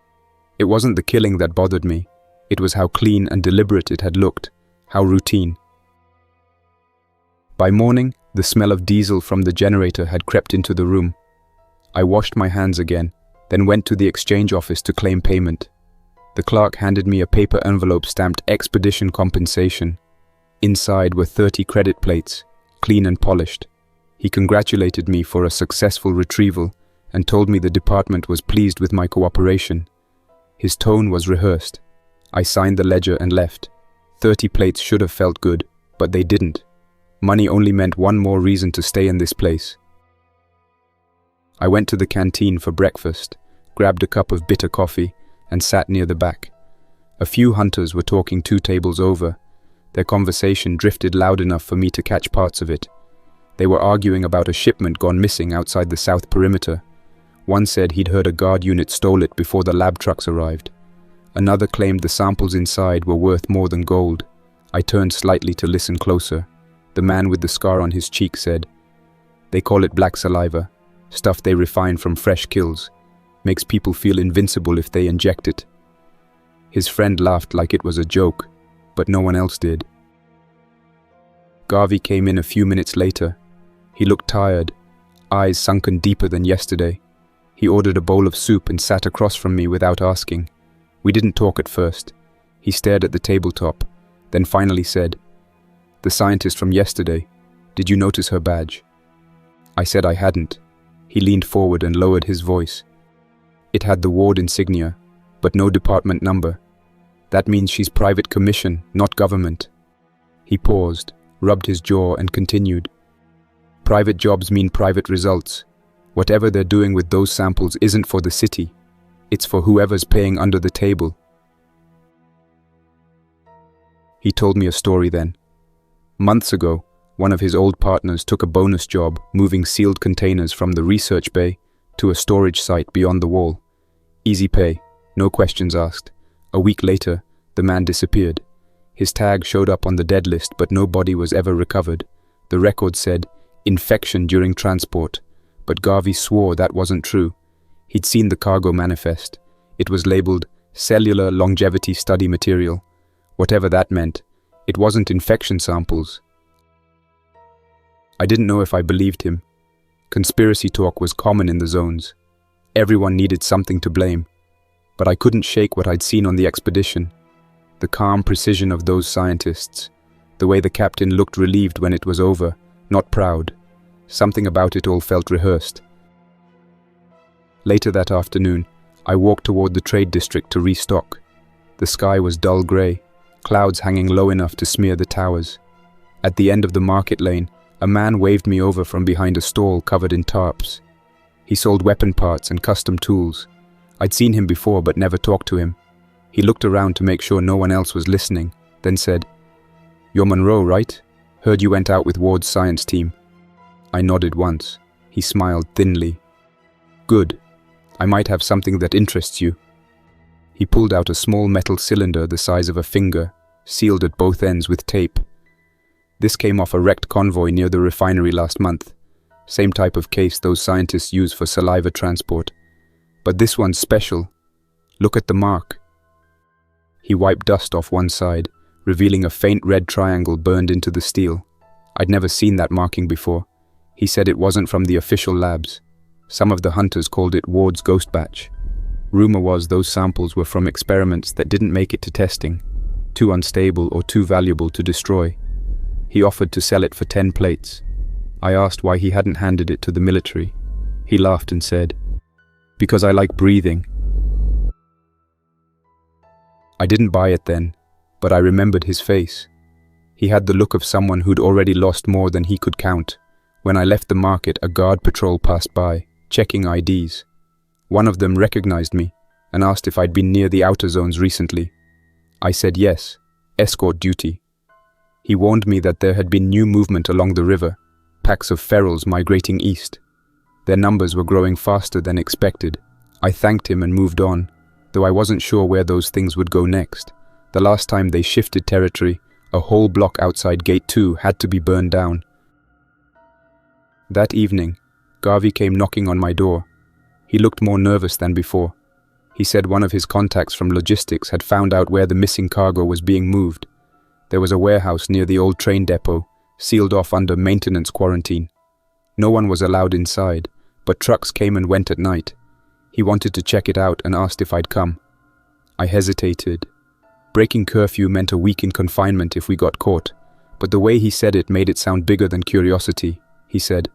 It wasn't the killing that bothered me. It was how clean and deliberate it had looked, how routine. By morning, the smell of diesel from the generator had crept into the room. I washed my hands again, then went to the exchange office to claim payment. The clerk handed me a paper envelope stamped Expedition Compensation. Inside were 30 credit plates, clean and polished. He congratulated me for a successful retrieval and told me the department was pleased with my cooperation. His tone was rehearsed. I signed the ledger and left. 30 plates should have felt good, but they didn't. Money only meant one more reason to stay in this place. I went to the canteen for breakfast, grabbed a cup of bitter coffee, and sat near the back. A few hunters were talking 2 tables over. Their conversation drifted loud enough for me to catch parts of it. They were arguing about a shipment gone missing outside the south perimeter. One said he'd heard a guard unit stole it before the lab trucks arrived. Another claimed the samples inside were worth more than gold. I turned slightly to listen closer. The man with the scar on his cheek said, "They call it black saliva, stuff they refine from fresh kills. Makes people feel invincible if they inject it." His friend laughed like it was a joke, but no one else did. Garvey came in a few minutes later. He looked tired, eyes sunken deeper than yesterday. He ordered a bowl of soup and sat across from me without asking. We didn't talk at first. He stared at the tabletop, then finally said, "The scientist from yesterday, did you notice her badge?" I said I hadn't. He leaned forward and lowered his voice. "It had the ward insignia, but no department number. That means she's private commission, not government." He paused, rubbed his jaw and continued. "Private jobs mean private results. Whatever they're doing with those samples isn't for the city. It's for whoever's paying under the table." He told me a story then. Months ago, one of his old partners took a bonus job moving sealed containers from the research bay to a storage site beyond the wall. Easy pay, no questions asked. A week later, the man disappeared. His tag showed up on the dead list, but no body was ever recovered. The record said, "infection during transport," but Garvey swore that wasn't true. He'd seen the cargo manifest. It was labeled cellular longevity study material. Whatever that meant, it wasn't infection samples. I didn't know if I believed him. Conspiracy talk was common in the zones. Everyone needed something to blame. But I couldn't shake what I'd seen on the expedition. The calm precision of those scientists. The way the captain looked relieved when it was over, not proud. Something about it all felt rehearsed. Later that afternoon, I walked toward the trade district to restock. The sky was dull grey, clouds hanging low enough to smear the towers. At the end of the market lane, a man waved me over from behind a stall covered in tarps. He sold weapon parts and custom tools. I'd seen him before but never talked to him. He looked around to make sure no one else was listening, then said, "You're Monroe, right? Heard you went out with Ward's science team." I nodded once. He smiled thinly. "Good. I might have something that interests you." He pulled out a small metal cylinder the size of a finger, sealed at both ends with tape. This came off a wrecked convoy near the refinery last month. Same type of case those scientists use for saliva transport. But this one's special. Look at the mark. He wiped dust off one side, revealing a faint red triangle burned into the steel. I'd never seen that marking before. He said it wasn't from the official labs. Some of the hunters called it Ward's ghost batch. Rumor was those samples were from experiments that didn't make it to testing, too unstable or too valuable to destroy. He offered to sell it for 10 plates. I asked why he hadn't handed it to the military. He laughed and said, "Because I like breathing." I didn't buy it then, but I remembered his face. He had the look of someone who'd already lost more than he could count. When I left the market, a guard patrol passed by, checking IDs. One of them recognized me and asked if I'd been near the outer zones recently. I said yes, escort duty. He warned me that there had been new movement along the river, packs of ferals migrating east. Their numbers were growing faster than expected. I thanked him and moved on, though I wasn't sure where those things would go next. The last time they shifted territory, a whole block outside Gate 2 had to be burned down. That evening, Garvey came knocking on my door. He looked more nervous than before. He said one of his contacts from logistics had found out where the missing cargo was being moved. There was a warehouse near the old train depot, sealed off under maintenance quarantine. No one was allowed inside, but trucks came and went at night. He wanted to check it out and asked if I'd come. I hesitated. Breaking curfew meant a week in confinement if we got caught, but the way he said it made it sound bigger than curiosity. He said,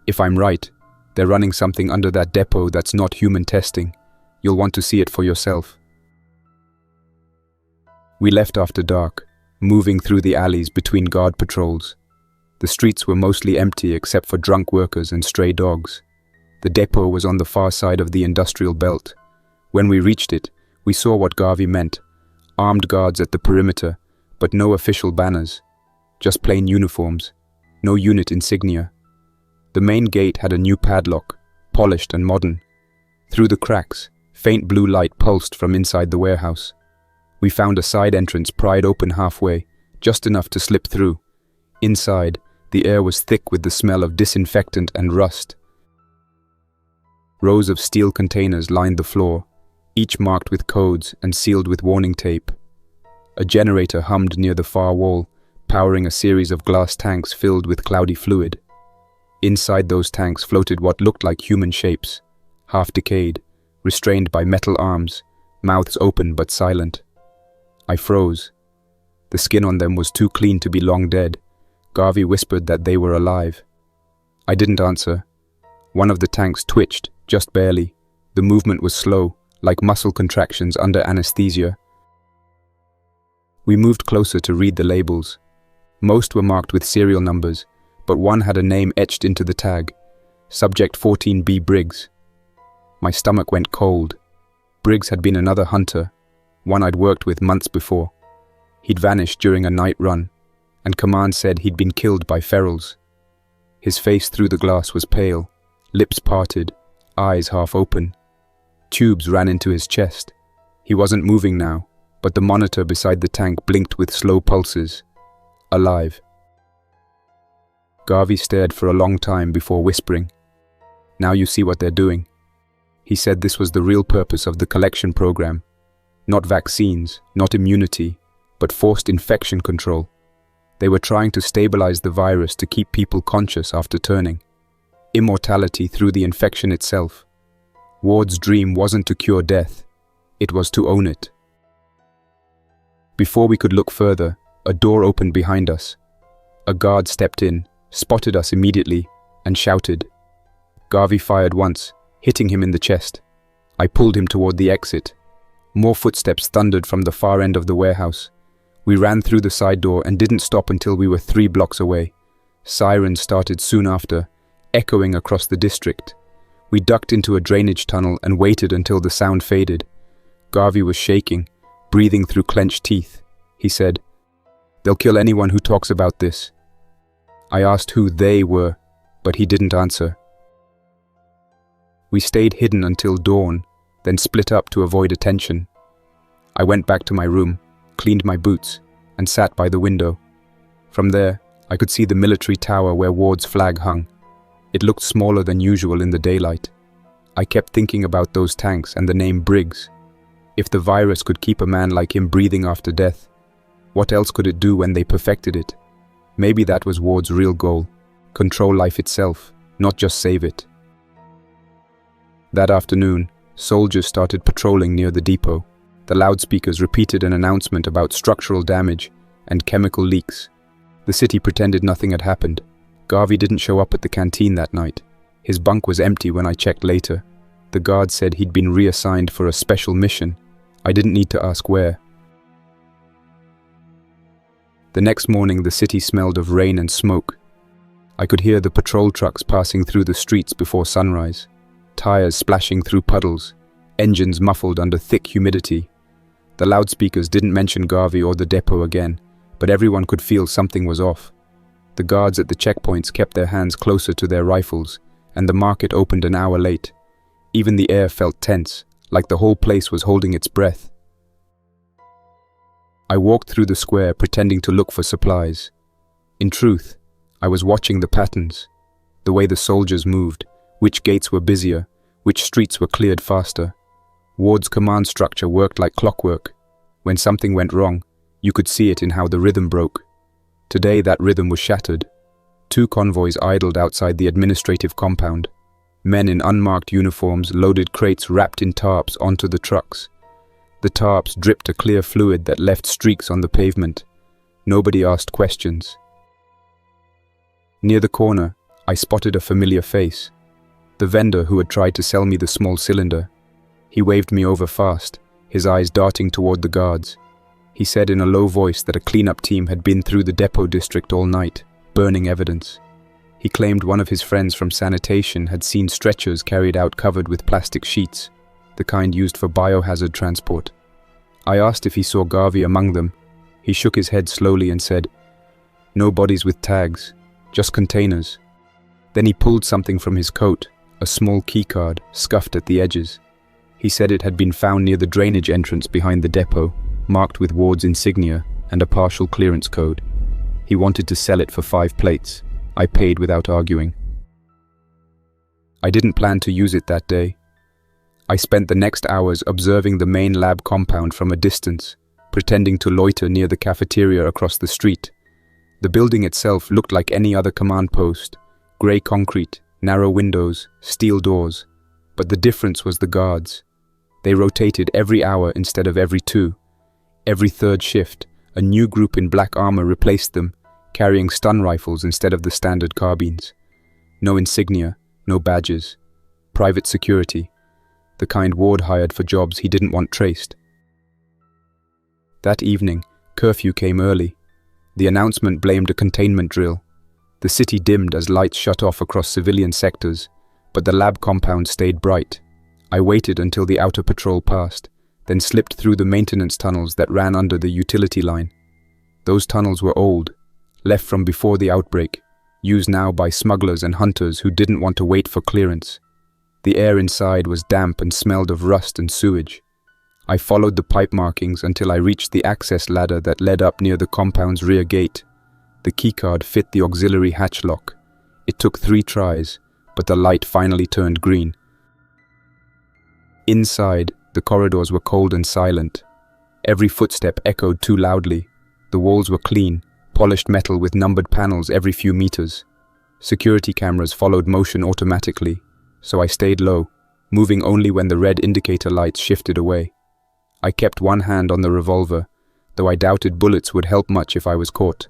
"If I'm right, they're running something under that depot that's not human testing. You'll want to see it for yourself." We left after dark, moving through the alleys between guard patrols. The streets were mostly empty except for drunk workers and stray dogs. The depot was on the far side of the industrial belt. When we reached it, we saw what Garvey meant. Armed guards at the perimeter, but no official banners. Just plain uniforms. No unit insignia. The main gate had a new padlock, polished and modern. Through the cracks, faint blue light pulsed from inside the warehouse. We found a side entrance pried open halfway, just enough to slip through. Inside, the air was thick with the smell of disinfectant and rust. Rows of steel containers lined the floor, each marked with codes and sealed with warning tape. A generator hummed near the far wall, powering a series of glass tanks filled with cloudy fluid. Inside those tanks floated what looked like human shapes, half decayed, restrained by metal arms, mouths open but silent. I froze. The skin on them was too clean to be long dead. Garvey whispered that they were alive. I didn't answer. One of the tanks twitched, just barely. The movement was slow, like muscle contractions under anesthesia. We moved closer to read the labels. Most were marked with serial numbers, but one had a name etched into the tag. Subject 14B Briggs. My stomach went cold. Briggs had been another hunter, one I'd worked with months before. He'd vanished during a night run, and command said he'd been killed by ferals. His face through the glass was pale, lips parted, eyes half open. Tubes ran into his chest. He wasn't moving now, but the monitor beside the tank blinked with slow pulses. Alive. Garvey stared for a long time before whispering, "Now you see what they're doing." He said this was the real purpose of the collection program. Not vaccines, not immunity, but forced infection control. They were trying to stabilize the virus to keep people conscious after turning. Immortality through the infection itself. Ward's dream wasn't to cure death, it was to own it. Before we could look further, a door opened behind us. A guard stepped in, spotted us immediately, and shouted. Garvey fired once, hitting him in the chest. I pulled him toward the exit. More footsteps thundered from the far end of the warehouse. We ran through the side door and didn't stop until we were 3 blocks away. Sirens started soon after, echoing across the district. We ducked into a drainage tunnel and waited until the sound faded. Garvey was shaking, breathing through clenched teeth. He said, "They'll kill anyone who talks about this." I asked who they were, but he didn't answer. We stayed hidden until dawn, then split up to avoid attention. I went back to my room, cleaned my boots, and sat by the window. From there, I could see the military tower where Ward's flag hung. It looked smaller than usual in the daylight. I kept thinking about those tanks and the name Briggs. If the virus could keep a man like him breathing after death, what else could it do when they perfected it? Maybe that was Ward's real goal. Control life itself, not just save it. That afternoon, soldiers started patrolling near the depot. The loudspeakers repeated an announcement about structural damage and chemical leaks. The city pretended nothing had happened. Garvey didn't show up at the canteen that night. His bunk was empty when I checked later. The guard said he'd been reassigned for a special mission. I didn't need to ask where. The next morning the city smelled of rain and smoke. I could hear the patrol trucks passing through the streets before sunrise, tires splashing through puddles, engines muffled under thick humidity. The loudspeakers didn't mention Garvey or the depot again, but everyone could feel something was off. The guards at the checkpoints kept their hands closer to their rifles, and the market opened an hour late. Even the air felt tense, like the whole place was holding its breath. I walked through the square pretending to look for supplies. In truth, I was watching the patterns, the way the soldiers moved, which gates were busier, which streets were cleared faster. Ward's command structure worked like clockwork. When something went wrong, you could see it in how the rhythm broke. Today that rhythm was shattered. 2 convoys idled outside the administrative compound. Men in unmarked uniforms loaded crates wrapped in tarps onto the trucks. The tarps dripped a clear fluid that left streaks on the pavement. Nobody asked questions. Near the corner, I spotted a familiar face. The vendor who had tried to sell me the small cylinder. He waved me over fast, his eyes darting toward the guards. He said in a low voice that a cleanup team had been through the depot district all night, burning evidence. He claimed one of his friends from sanitation had seen stretchers carried out covered with plastic sheets, the kind used for biohazard transport. I asked if he saw Garvey among them. He shook his head slowly and said, "No bodies with tags, just containers." Then he pulled something from his coat, a small keycard, scuffed at the edges. He said it had been found near the drainage entrance behind the depot, marked with Ward's insignia and a partial clearance code. He wanted to sell it for 5 plates. I paid without arguing. I didn't plan to use it that day. I spent the next hours observing the main lab compound from a distance, pretending to loiter near the cafeteria across the street. The building itself looked like any other command post, grey concrete, narrow windows, steel doors. But the difference was the guards. They rotated every hour instead of every 2. Every 3rd shift, a new group in black armor replaced them, carrying stun rifles instead of the standard carbines. No insignia, no badges. Private security, the kind Ward hired for jobs he didn't want traced. That evening, curfew came early. The announcement blamed a containment drill. The city dimmed as lights shut off across civilian sectors, but the lab compound stayed bright. I waited until the outer patrol passed, then slipped through the maintenance tunnels that ran under the utility line. Those tunnels were old, left from before the outbreak, used now by smugglers and hunters who didn't want to wait for clearance. The air inside was damp and smelled of rust and sewage. I followed the pipe markings until I reached the access ladder that led up near the compound's rear gate. The keycard fit the auxiliary hatch lock. It took 3 tries, but the light finally turned green. Inside, the corridors were cold and silent. Every footstep echoed too loudly. The walls were clean, polished metal with numbered panels every few meters. Security cameras followed motion automatically, so I stayed low, moving only when the red indicator lights shifted away. I kept one hand on the revolver, though I doubted bullets would help much if I was caught.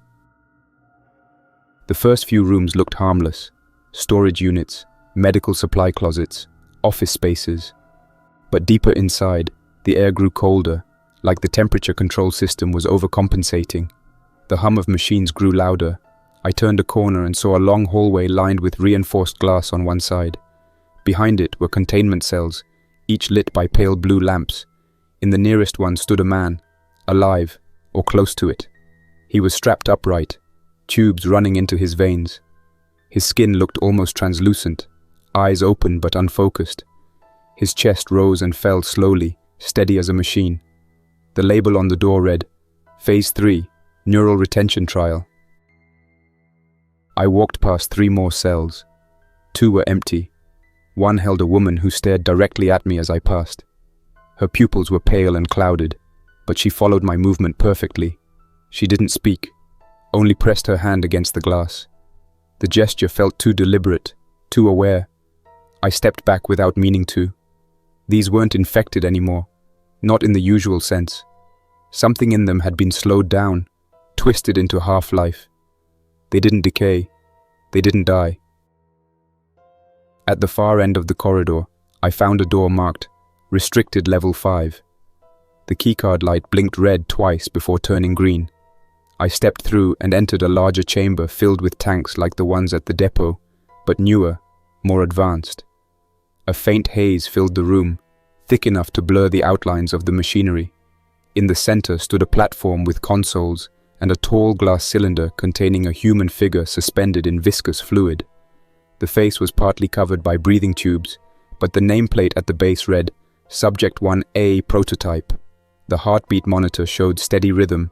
The first few rooms looked harmless. Storage units, medical supply closets, office spaces. But deeper inside, the air grew colder, like the temperature control system was overcompensating. The hum of machines grew louder. I turned a corner and saw a long hallway lined with reinforced glass on one side. Behind it were containment cells, each lit by pale blue lamps. In the nearest one stood a man, alive, or close to it. He was strapped upright, tubes running into his veins. His skin looked almost translucent, eyes open but unfocused. His chest rose and fell slowly, steady as a machine. The label on the door read, Phase 3, Neural Retention Trial. I walked past 3 more cells. 2 were empty. One held a woman who stared directly at me as I passed. Her pupils were pale and clouded, but she followed my movement perfectly. She didn't speak, only pressed her hand against the glass. The gesture felt too deliberate, too aware. I stepped back without meaning to. These weren't infected anymore, not in the usual sense. Something in them had been slowed down, twisted into half-life. They didn't decay. They didn't die. At the far end of the corridor, I found a door marked Restricted Level 5. The keycard light blinked red twice before turning green. I stepped through and entered a larger chamber filled with tanks like the ones at the depot, but newer, more advanced. A faint haze filled the room, thick enough to blur the outlines of the machinery. In the center stood a platform with consoles and a tall glass cylinder containing a human figure suspended in viscous fluid. The face was partly covered by breathing tubes, but the nameplate at the base read, Subject 1A Prototype. The heartbeat monitor showed steady rhythm.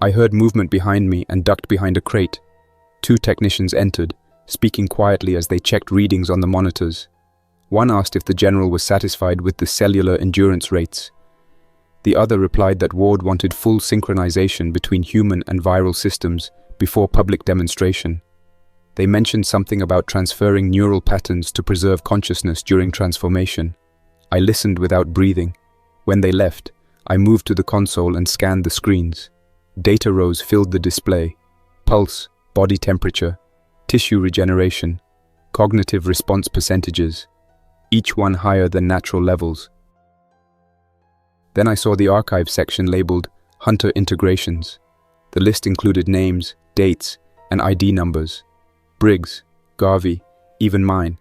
I heard movement behind me and ducked behind a crate. 2 technicians entered, speaking quietly as they checked readings on the monitors. One asked if the general was satisfied with the cellular endurance rates. The other replied that Ward wanted full synchronization between human and viral systems before public demonstration. They mentioned something about transferring neural patterns to preserve consciousness during transformation. I listened without breathing. When they left, I moved to the console and scanned the screens. Data rows filled the display: pulse, body temperature, tissue regeneration, cognitive response percentages, each one higher than natural levels. Then I saw the archive section labeled Hunter Integrations. The list included names, dates, and ID numbers. Briggs, Garvey, even mine.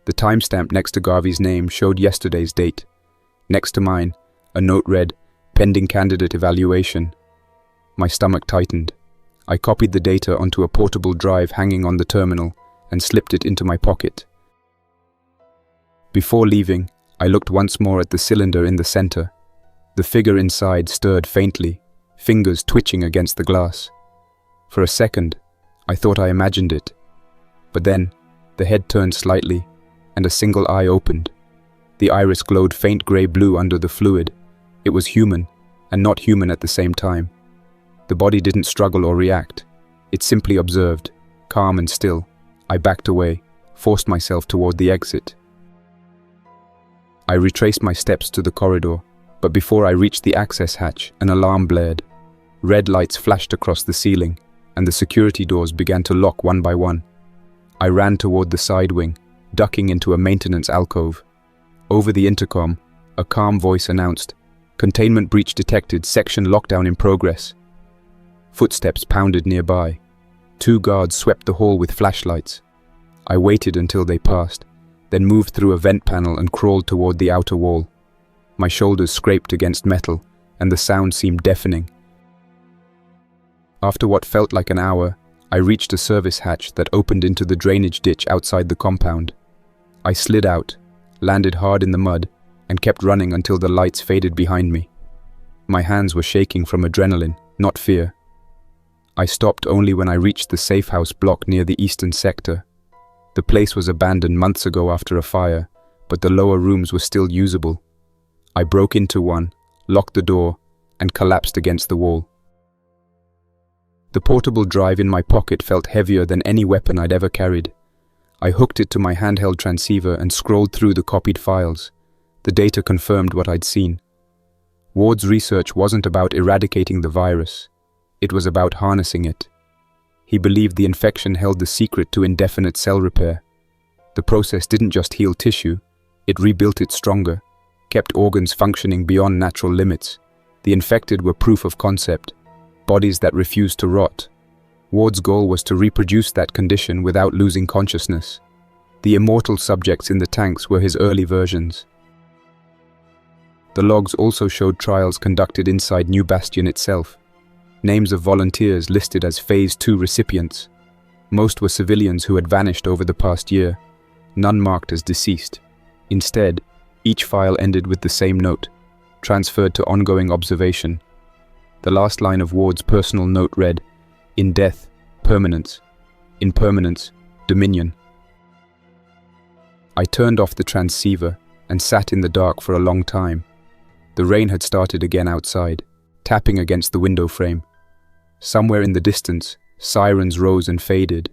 The timestamp next to Garvey's name showed yesterday's date. Next to mine, a note read, Pending Candidate Evaluation. My stomach tightened. I copied the data onto a portable drive hanging on the terminal and slipped it into my pocket. Before leaving, I looked once more at the cylinder in the center. The figure inside stirred faintly, fingers twitching against the glass. For a second, I thought I imagined it. But then, the head turned slightly, and a single eye opened. The iris glowed faint grey-blue under the fluid. It was human, and not human at the same time. The body didn't struggle or react. It simply observed, calm and still. I backed away, forced myself toward the exit. I retraced my steps to the corridor, but before I reached the access hatch, an alarm blared. Red lights flashed across the ceiling, and the security doors began to lock one by one. I ran toward the side wing, ducking into a maintenance alcove. Over the intercom, a calm voice announced, Containment breach detected, section lockdown in progress. Footsteps pounded nearby. 2 guards swept the hall with flashlights. I waited until they passed, then moved through a vent panel and crawled toward the outer wall. My shoulders scraped against metal, and the sound seemed deafening. After what felt like an hour, I reached a service hatch that opened into the drainage ditch outside the compound. I slid out, landed hard in the mud, and kept running until the lights faded behind me. My hands were shaking from adrenaline, not fear. I stopped only when I reached the safe house block near the eastern sector. The place was abandoned months ago after a fire, but the lower rooms were still usable. I broke into one, locked the door, and collapsed against the wall. The portable drive in my pocket felt heavier than any weapon I'd ever carried. I hooked it to my handheld transceiver and scrolled through the copied files. The data confirmed what I'd seen. Ward's research wasn't about eradicating the virus. It was about harnessing it. He believed the infection held the secret to indefinite cell repair. The process didn't just heal tissue, it rebuilt it stronger, kept organs functioning beyond natural limits. The infected were proof of concept, bodies that refused to rot. Ward's goal was to reproduce that condition without losing consciousness. The immortal subjects in the tanks were his early versions. The logs also showed trials conducted inside New Bastion itself. Names of volunteers listed as Phase 2 recipients. Most were civilians who had vanished over the past year, none marked as deceased. Instead, each file ended with the same note, transferred to ongoing observation. The last line of Ward's personal note read, In death, permanence. In permanence, dominion. I turned off the transceiver and sat in the dark for a long time. The rain had started again outside, tapping against the window frame. Somewhere in the distance, sirens rose and faded.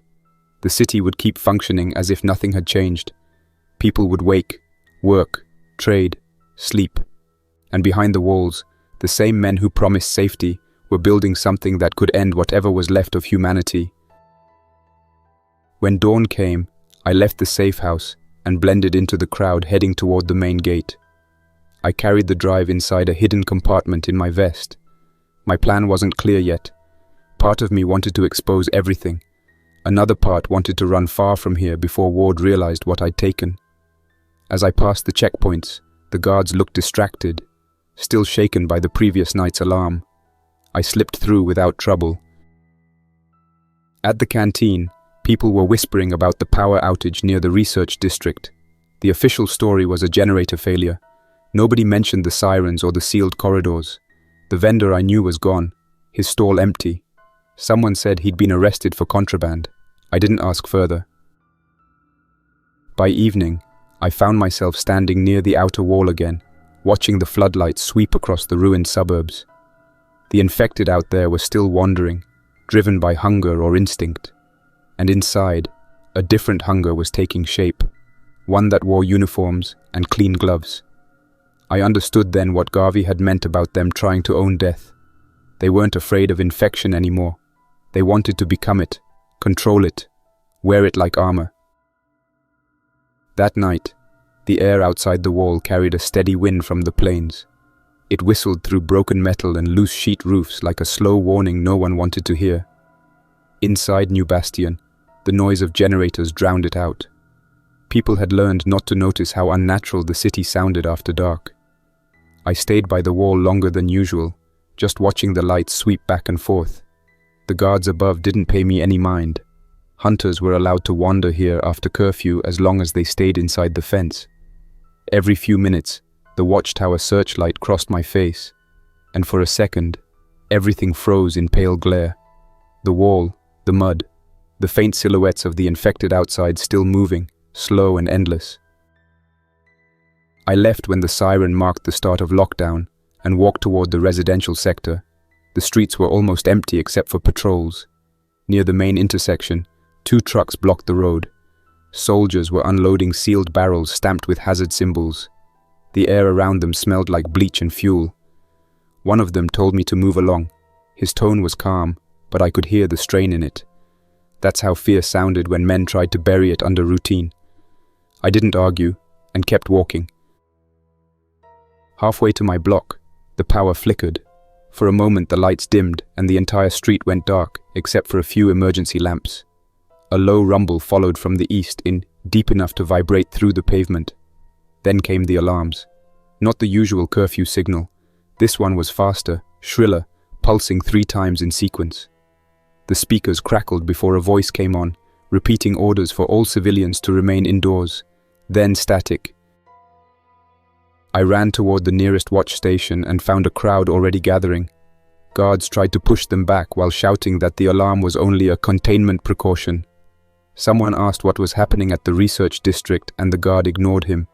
The city would keep functioning as if nothing had changed. People would wake, work, trade, sleep. And behind the walls, the same men who promised safety were building something that could end whatever was left of humanity. When dawn came, I left the safe house and blended into the crowd heading toward the main gate. I carried the drive inside a hidden compartment in my vest. My plan wasn't clear yet. Part of me wanted to expose everything. Another part wanted to run far from here before Ward realized what I'd taken. As I passed the checkpoints, the guards looked distracted, still shaken by the previous night's alarm. I slipped through without trouble. At the canteen, people were whispering about the power outage near the research district. The official story was a generator failure. Nobody mentioned the sirens or the sealed corridors. The vendor I knew was gone, his stall empty. Someone said he'd been arrested for contraband. I didn't ask further. By evening, I found myself standing near the outer wall again, watching the floodlights sweep across the ruined suburbs. The infected out there were still wandering, driven by hunger or instinct. And inside, a different hunger was taking shape, one that wore uniforms and clean gloves. I understood then what Garvey had meant about them trying to own death. They weren't afraid of infection anymore. They wanted to become it, control it, wear it like armor. That night, the air outside the wall carried a steady wind from the plains. It whistled through broken metal and loose sheet roofs like a slow warning no one wanted to hear. Inside New Bastion, the noise of generators drowned it out. People had learned not to notice how unnatural the city sounded after dark. I stayed by the wall longer than usual, just watching the lights sweep back and forth. The guards above didn't pay me any mind. Hunters were allowed to wander here after curfew as long as they stayed inside the fence. Every few minutes, the watchtower searchlight crossed my face, and for a second, everything froze in pale glare. The wall, the mud, the faint silhouettes of the infected outside still moving, slow and endless. I left when the siren marked the start of lockdown and walked toward the residential sector. The streets were almost empty except for patrols. Near the main intersection, 2 trucks blocked the road. Soldiers were unloading sealed barrels stamped with hazard symbols. The air around them smelled like bleach and fuel. One of them told me to move along. His tone was calm, but I could hear the strain in it. That's how fear sounded when men tried to bury it under routine. I didn't argue, and kept walking. Halfway to my block, the power flickered. For a moment the lights dimmed and the entire street went dark, except for a few emergency lamps. A low rumble followed from the east deep enough to vibrate through the pavement. Then came the alarms. Not the usual curfew signal. This one was faster, shriller, pulsing 3 times in sequence. The speakers crackled before a voice came on, repeating orders for all civilians to remain indoors. Then static. I ran toward the nearest watch station and found a crowd already gathering. Guards tried to push them back while shouting that the alarm was only a containment precaution. Someone asked what was happening at the research district and the guard ignored him.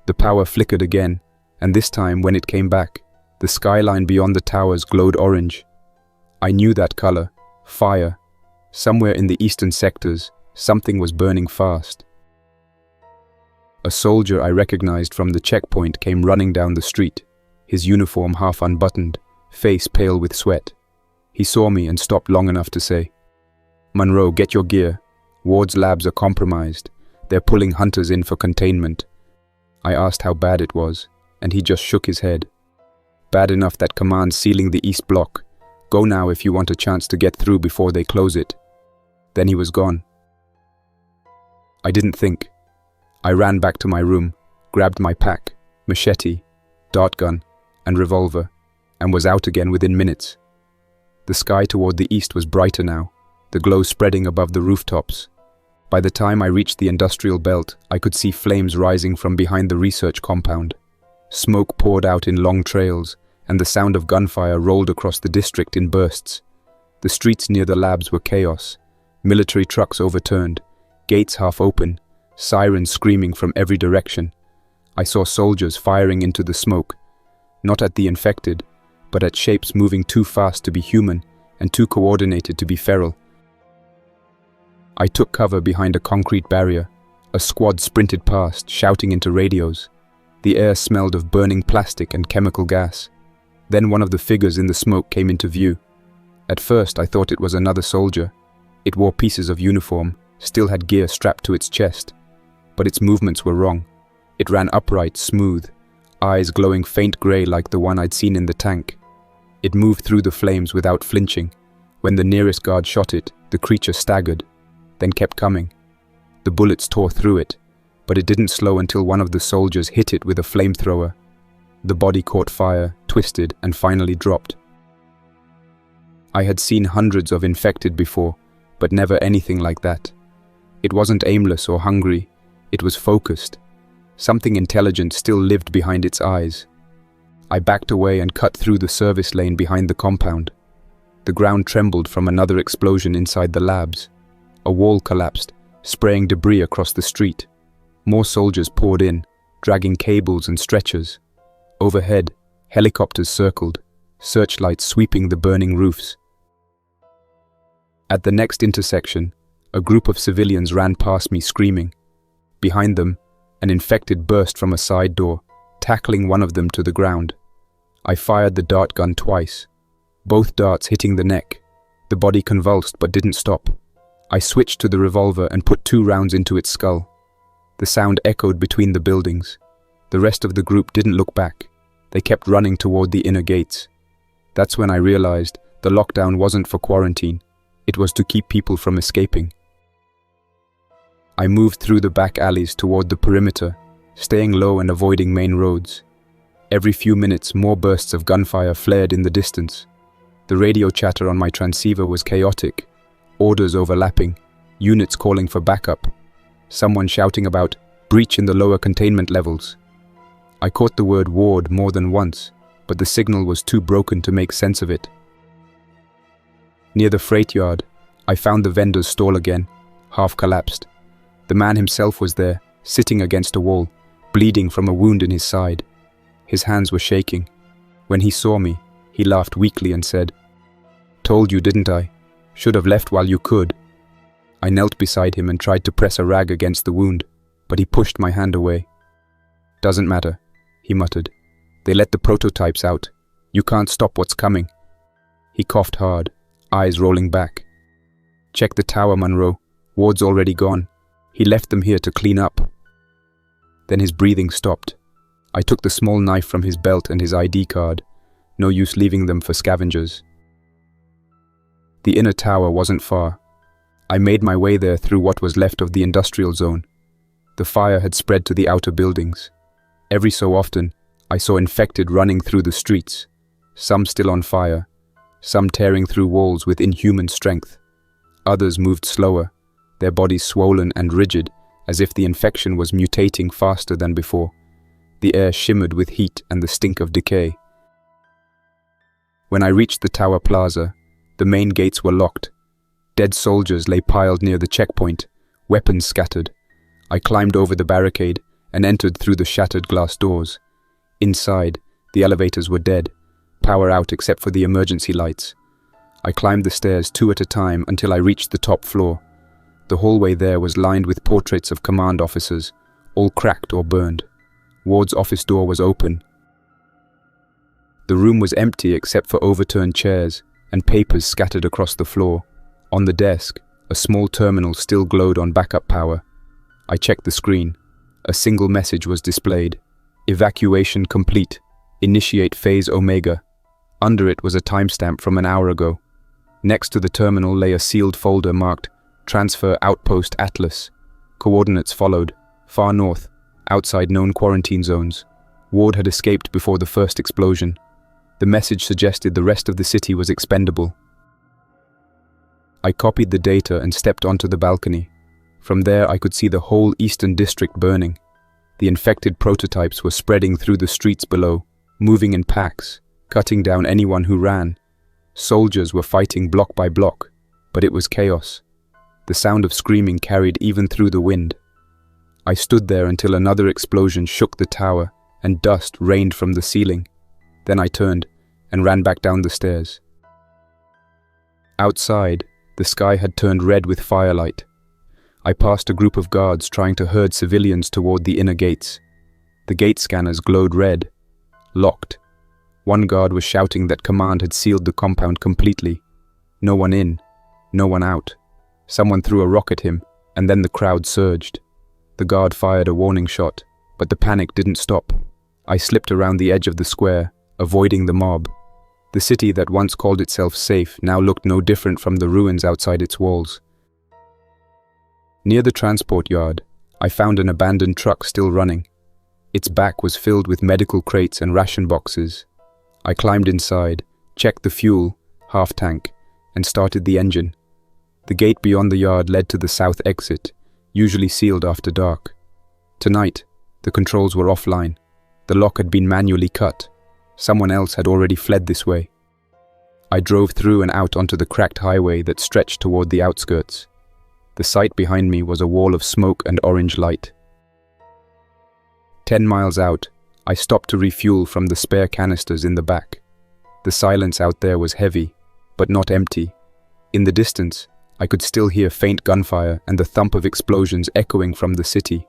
The power flickered again, and this time when it came back, the skyline beyond the towers glowed orange. I knew that color. Fire. Somewhere in the eastern sectors, something was burning fast. A soldier I recognized from the checkpoint came running down the street, his uniform half unbuttoned, face pale with sweat. He saw me and stopped long enough to say, "Monroe, get your gear. Ward's labs are compromised. They're pulling hunters in for containment." I asked how bad it was, and he just shook his head. "Bad enough that command's sealing the east block. Go now if you want a chance to get through before they close it." Then he was gone. I didn't think. I ran back to my room, grabbed my pack, machete, dart gun, and revolver, and was out again within minutes. The sky toward the east was brighter now, the glow spreading above the rooftops. By the time I reached the industrial belt, I could see flames rising from behind the research compound. Smoke poured out in long trails, and the sound of gunfire rolled across the district in bursts. The streets near the labs were chaos. Military trucks overturned, gates half open, sirens screaming from every direction. I saw soldiers firing into the smoke, not at the infected, but at shapes moving too fast to be human and too coordinated to be feral. I took cover behind a concrete barrier. A squad sprinted past, shouting into radios. The air smelled of burning plastic and chemical gas. Then one of the figures in the smoke came into view. At first I thought it was another soldier. It wore pieces of uniform, still had gear strapped to its chest. But its movements were wrong. It ran upright, smooth, eyes glowing faint grey like the one I'd seen in the tank. It moved through the flames without flinching. When the nearest guard shot it, the creature staggered, then kept coming. The bullets tore through it, but it didn't slow until one of the soldiers hit it with a flamethrower. The body caught fire, twisted, and finally dropped. I had seen hundreds of infected before, but never anything like that. It wasn't aimless or hungry, it was focused. Something intelligent still lived behind its eyes. I backed away and cut through the service lane behind the compound. The ground trembled from another explosion inside the labs. A wall collapsed, spraying debris across the street. More soldiers poured in, dragging cables and stretchers. Overhead, helicopters circled, searchlights sweeping the burning roofs. At the next intersection, a group of civilians ran past me screaming. Behind them, an infected burst from a side door, tackling one of them to the ground. I fired the dart gun twice, both darts hitting the neck. The body convulsed but didn't stop. I switched to the revolver and put 2 rounds into its skull. The sound echoed between the buildings. The rest of the group didn't look back. They kept running toward the inner gates. That's when I realized the lockdown wasn't for quarantine. It was to keep people from escaping. I moved through the back alleys toward the perimeter, staying low and avoiding main roads. Every few minutes, more bursts of gunfire flared in the distance. The radio chatter on my transceiver was chaotic, orders overlapping, units calling for backup, someone shouting about breach in the lower containment levels. I caught the word ward more than once, but the signal was too broken to make sense of it. Near the freight yard, I found the vendor's stall again, half collapsed. The man himself was there, sitting against a wall, bleeding from a wound in his side. His hands were shaking. When he saw me, he laughed weakly and said, "Told you, didn't I? Should have left while you could." I knelt beside him and tried to press a rag against the wound, but he pushed my hand away. "Doesn't matter," he muttered. "They let the prototypes out. You can't stop what's coming." He coughed hard, eyes rolling back. "Check the tower, Monroe. Ward's already gone. He left them here to clean up." Then his breathing stopped. I took the small knife from his belt and his ID card. No use leaving them for scavengers. The inner tower wasn't far. I made my way there through what was left of the industrial zone. The fire had spread to the outer buildings. Every so often, I saw infected running through the streets, some still on fire, some tearing through walls with inhuman strength. Others moved slower, their bodies swollen and rigid, as if the infection was mutating faster than before. The air shimmered with heat and the stink of decay. When I reached the tower plaza, the main gates were locked. Dead soldiers lay piled near the checkpoint, weapons scattered. I climbed over the barricade and entered through the shattered glass doors. Inside, the elevators were dead, power out except for the emergency lights. I climbed the stairs 2 at a time until I reached the top floor. The hallway there was lined with portraits of command officers, all cracked or burned. Ward's office door was open. The room was empty except for overturned chairs and papers scattered across the floor. On the desk, a small terminal still glowed on backup power. I checked the screen. A single message was displayed. "Evacuation complete. Initiate phase Omega." Under it was a timestamp from an hour ago. Next to the terminal lay a sealed folder marked Transfer Outpost Atlas. Coordinates followed. Far north, outside known quarantine zones. Ward had escaped before the first explosion. The message suggested the rest of the city was expendable. I copied the data and stepped onto the balcony. From there I could see the whole eastern district burning. The infected prototypes were spreading through the streets below, moving in packs, cutting down anyone who ran. Soldiers were fighting block by block, but it was chaos. The sound of screaming carried even through the wind. I stood there until another explosion shook the tower and dust rained from the ceiling. Then I turned and ran back down the stairs. Outside, the sky had turned red with firelight. I passed a group of guards trying to herd civilians toward the inner gates. The gate scanners glowed red. Locked. One guard was shouting that command had sealed the compound completely. No one in, no one out. Someone threw a rock at him, and then the crowd surged. The guard fired a warning shot, but the panic didn't stop. I slipped around the edge of the square, avoiding the mob. The city that once called itself safe now looked no different from the ruins outside its walls. Near the transport yard, I found an abandoned truck still running. Its back was filled with medical crates and ration boxes. I climbed inside, checked the fuel, half tank, and started the engine. The gate beyond the yard led to the south exit, usually sealed after dark. Tonight, the controls were offline. The lock had been manually cut. Someone else had already fled this way. I drove through and out onto the cracked highway that stretched toward the outskirts. The sight behind me was a wall of smoke and orange light. 10 miles out, I stopped to refuel from the spare canisters in the back. The silence out there was heavy, but not empty. In the distance, I could still hear faint gunfire and the thump of explosions echoing from the city.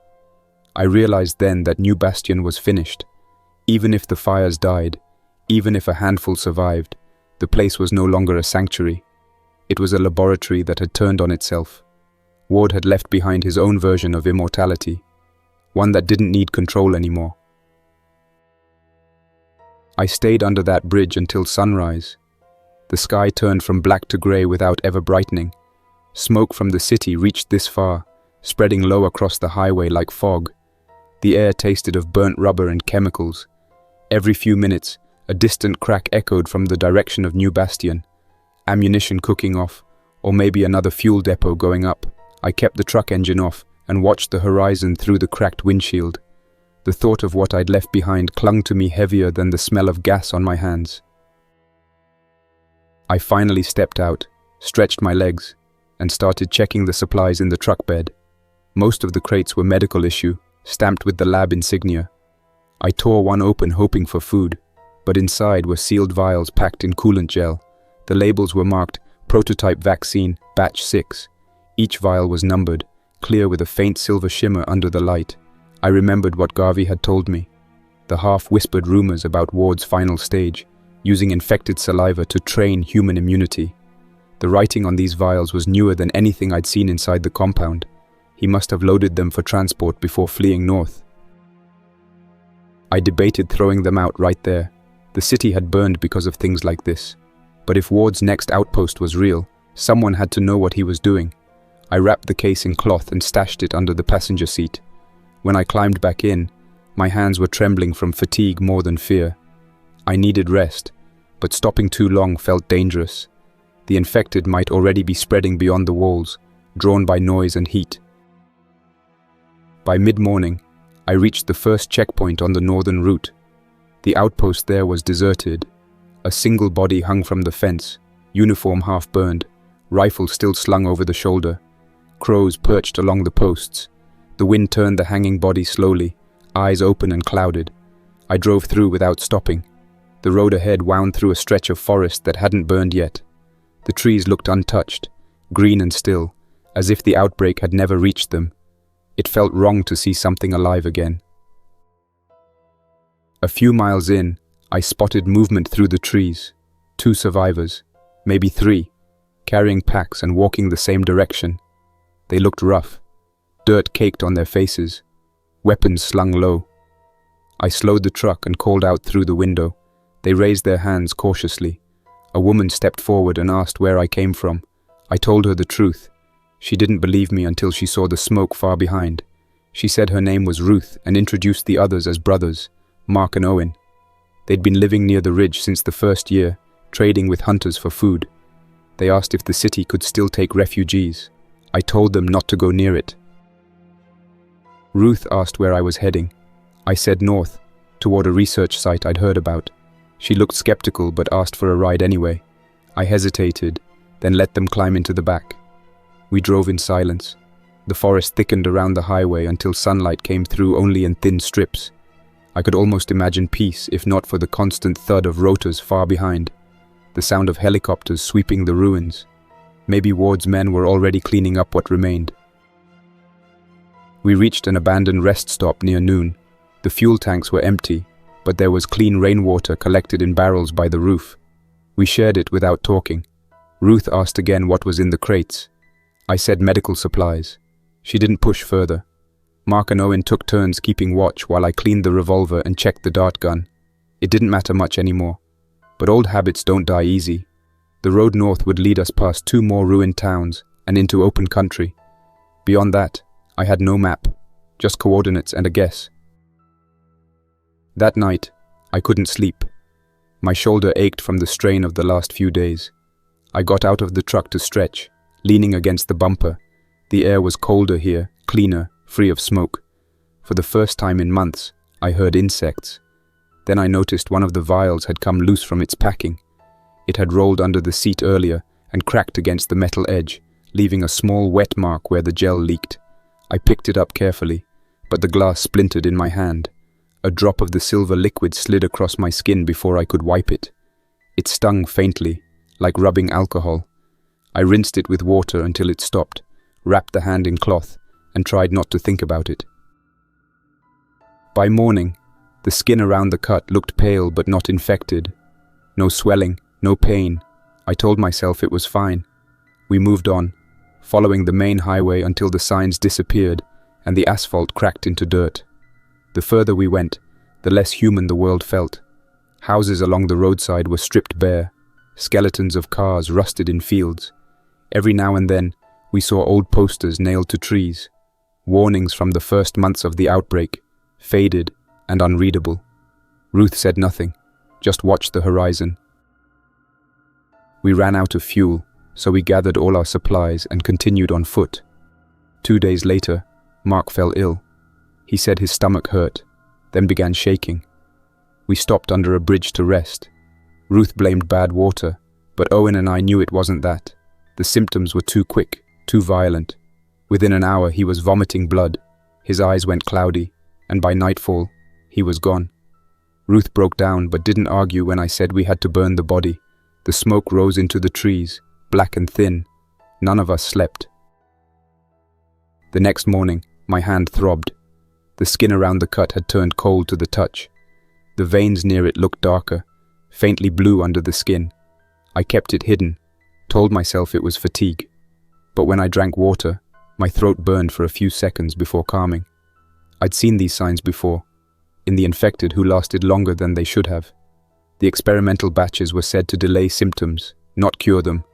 I realized then that New Bastion was finished. Even if the fires died, even if a handful survived, the place was no longer a sanctuary. It was a laboratory that had turned on itself. Ward had left behind his own version of immortality, one that didn't need control anymore. I stayed under that bridge until sunrise. The sky turned from black to grey without ever brightening. Smoke from the city reached this far, spreading low across the highway like fog. The air tasted of burnt rubber and chemicals. Every few minutes, a distant crack echoed from the direction of New Bastion. Ammunition cooking off, or maybe another fuel depot going up. I kept the truck engine off and watched the horizon through the cracked windshield. The thought of what I'd left behind clung to me heavier than the smell of gas on my hands. I finally stepped out, stretched my legs, and started checking the supplies in the truck bed. Most of the crates were medical issue, stamped with the lab insignia. I tore one open hoping for food, but inside were sealed vials packed in coolant gel. The labels were marked Prototype Vaccine, Batch 6. Each vial was numbered, clear with a faint silver shimmer under the light. I remembered what Garvey had told me. The half-whispered rumors about Ward's final stage, using infected saliva to train human immunity. The writing on these vials was newer than anything I'd seen inside the compound. He must have loaded them for transport before fleeing north. I debated throwing them out right there. The city had burned because of things like this. But if Ward's next outpost was real, someone had to know what he was doing. I wrapped the case in cloth and stashed it under the passenger seat. When I climbed back in, my hands were trembling from fatigue more than fear. I needed rest, but stopping too long felt dangerous. The infected might already be spreading beyond the walls, drawn by noise and heat. By mid-morning, I reached the first checkpoint on the northern route. The outpost there was deserted. A single body hung from the fence, uniform half burned, rifle still slung over the shoulder. Crows perched along the posts. The wind turned the hanging body slowly, eyes open and clouded. I drove through without stopping. The road ahead wound through a stretch of forest that hadn't burned yet. The trees looked untouched, green and still, as if the outbreak had never reached them. It felt wrong to see something alive again. A few miles in, I spotted movement through the trees. 2 survivors, maybe 3, carrying packs and walking the same direction. They looked rough, dirt caked on their faces, weapons slung low. I slowed the truck and called out through the window. They raised their hands cautiously. A woman stepped forward and asked where I came from. I told her the truth. She didn't believe me until she saw the smoke far behind. She said her name was Ruth and introduced the others as brothers, Mark and Owen. They'd been living near the ridge since the first year, trading with hunters for food. They asked if the city could still take refugees. I told them not to go near it. Ruth asked where I was heading. I said north, toward a research site I'd heard about. She looked skeptical but asked for a ride anyway. I hesitated, then let them climb into the back. We drove in silence. The forest thickened around the highway until sunlight came through only in thin strips. I could almost imagine peace if not for the constant thud of rotors far behind, the sound of helicopters sweeping the ruins. Maybe Ward's men were already cleaning up what remained. We reached an abandoned rest stop near noon. The fuel tanks were empty, but there was clean rainwater collected in barrels by the roof. We shared it without talking. Ruth asked again what was in the crates. I said medical supplies. She didn't push further. Mark and Owen took turns keeping watch while I cleaned the revolver and checked the dart gun. It didn't matter much anymore. But old habits don't die easy. The road north would lead us past 2 more ruined towns and into open country. Beyond that, I had no map, just coordinates and a guess. That night, I couldn't sleep. My shoulder ached from the strain of the last few days. I got out of the truck to stretch, leaning against the bumper. The air was colder here, cleaner, free of smoke. For the first time in months, I heard insects. Then I noticed one of the vials had come loose from its packing. It had rolled under the seat earlier and cracked against the metal edge, leaving a small wet mark where the gel leaked. I picked it up carefully, but the glass splintered in my hand. A drop of the silver liquid slid across my skin before I could wipe it. It stung faintly, like rubbing alcohol. I rinsed it with water until it stopped, wrapped the hand in cloth, and tried not to think about it. By morning, the skin around the cut looked pale but not infected. No swelling, no pain. I told myself it was fine. We moved on, following the main highway until the signs disappeared and the asphalt cracked into dirt. The further we went, the less human the world felt. Houses along the roadside were stripped bare. Skeletons of cars rusted in fields. Every now and then, we saw old posters nailed to trees. Warnings from the first months of the outbreak, faded and unreadable. Ruth said nothing, just watched the horizon. We ran out of fuel, so we gathered all our supplies and continued on foot. 2 days later, Mark fell ill. He said his stomach hurt, then began shaking. We stopped under a bridge to rest. Ruth blamed bad water, but Owen and I knew it wasn't that. The symptoms were too quick, too violent. Within an hour he was vomiting blood, his eyes went cloudy, and by nightfall, he was gone. Ruth broke down but didn't argue when I said we had to burn the body. The smoke rose into the trees, black and thin. None of us slept. The next morning, my hand throbbed. The skin around the cut had turned cold to the touch. The veins near it looked darker, faintly blue under the skin. I kept it hidden, told myself it was fatigue. But when I drank water, my throat burned for a few seconds before calming. I'd seen these signs before, in the infected who lasted longer than they should have. The experimental batches were said to delay symptoms, not cure them.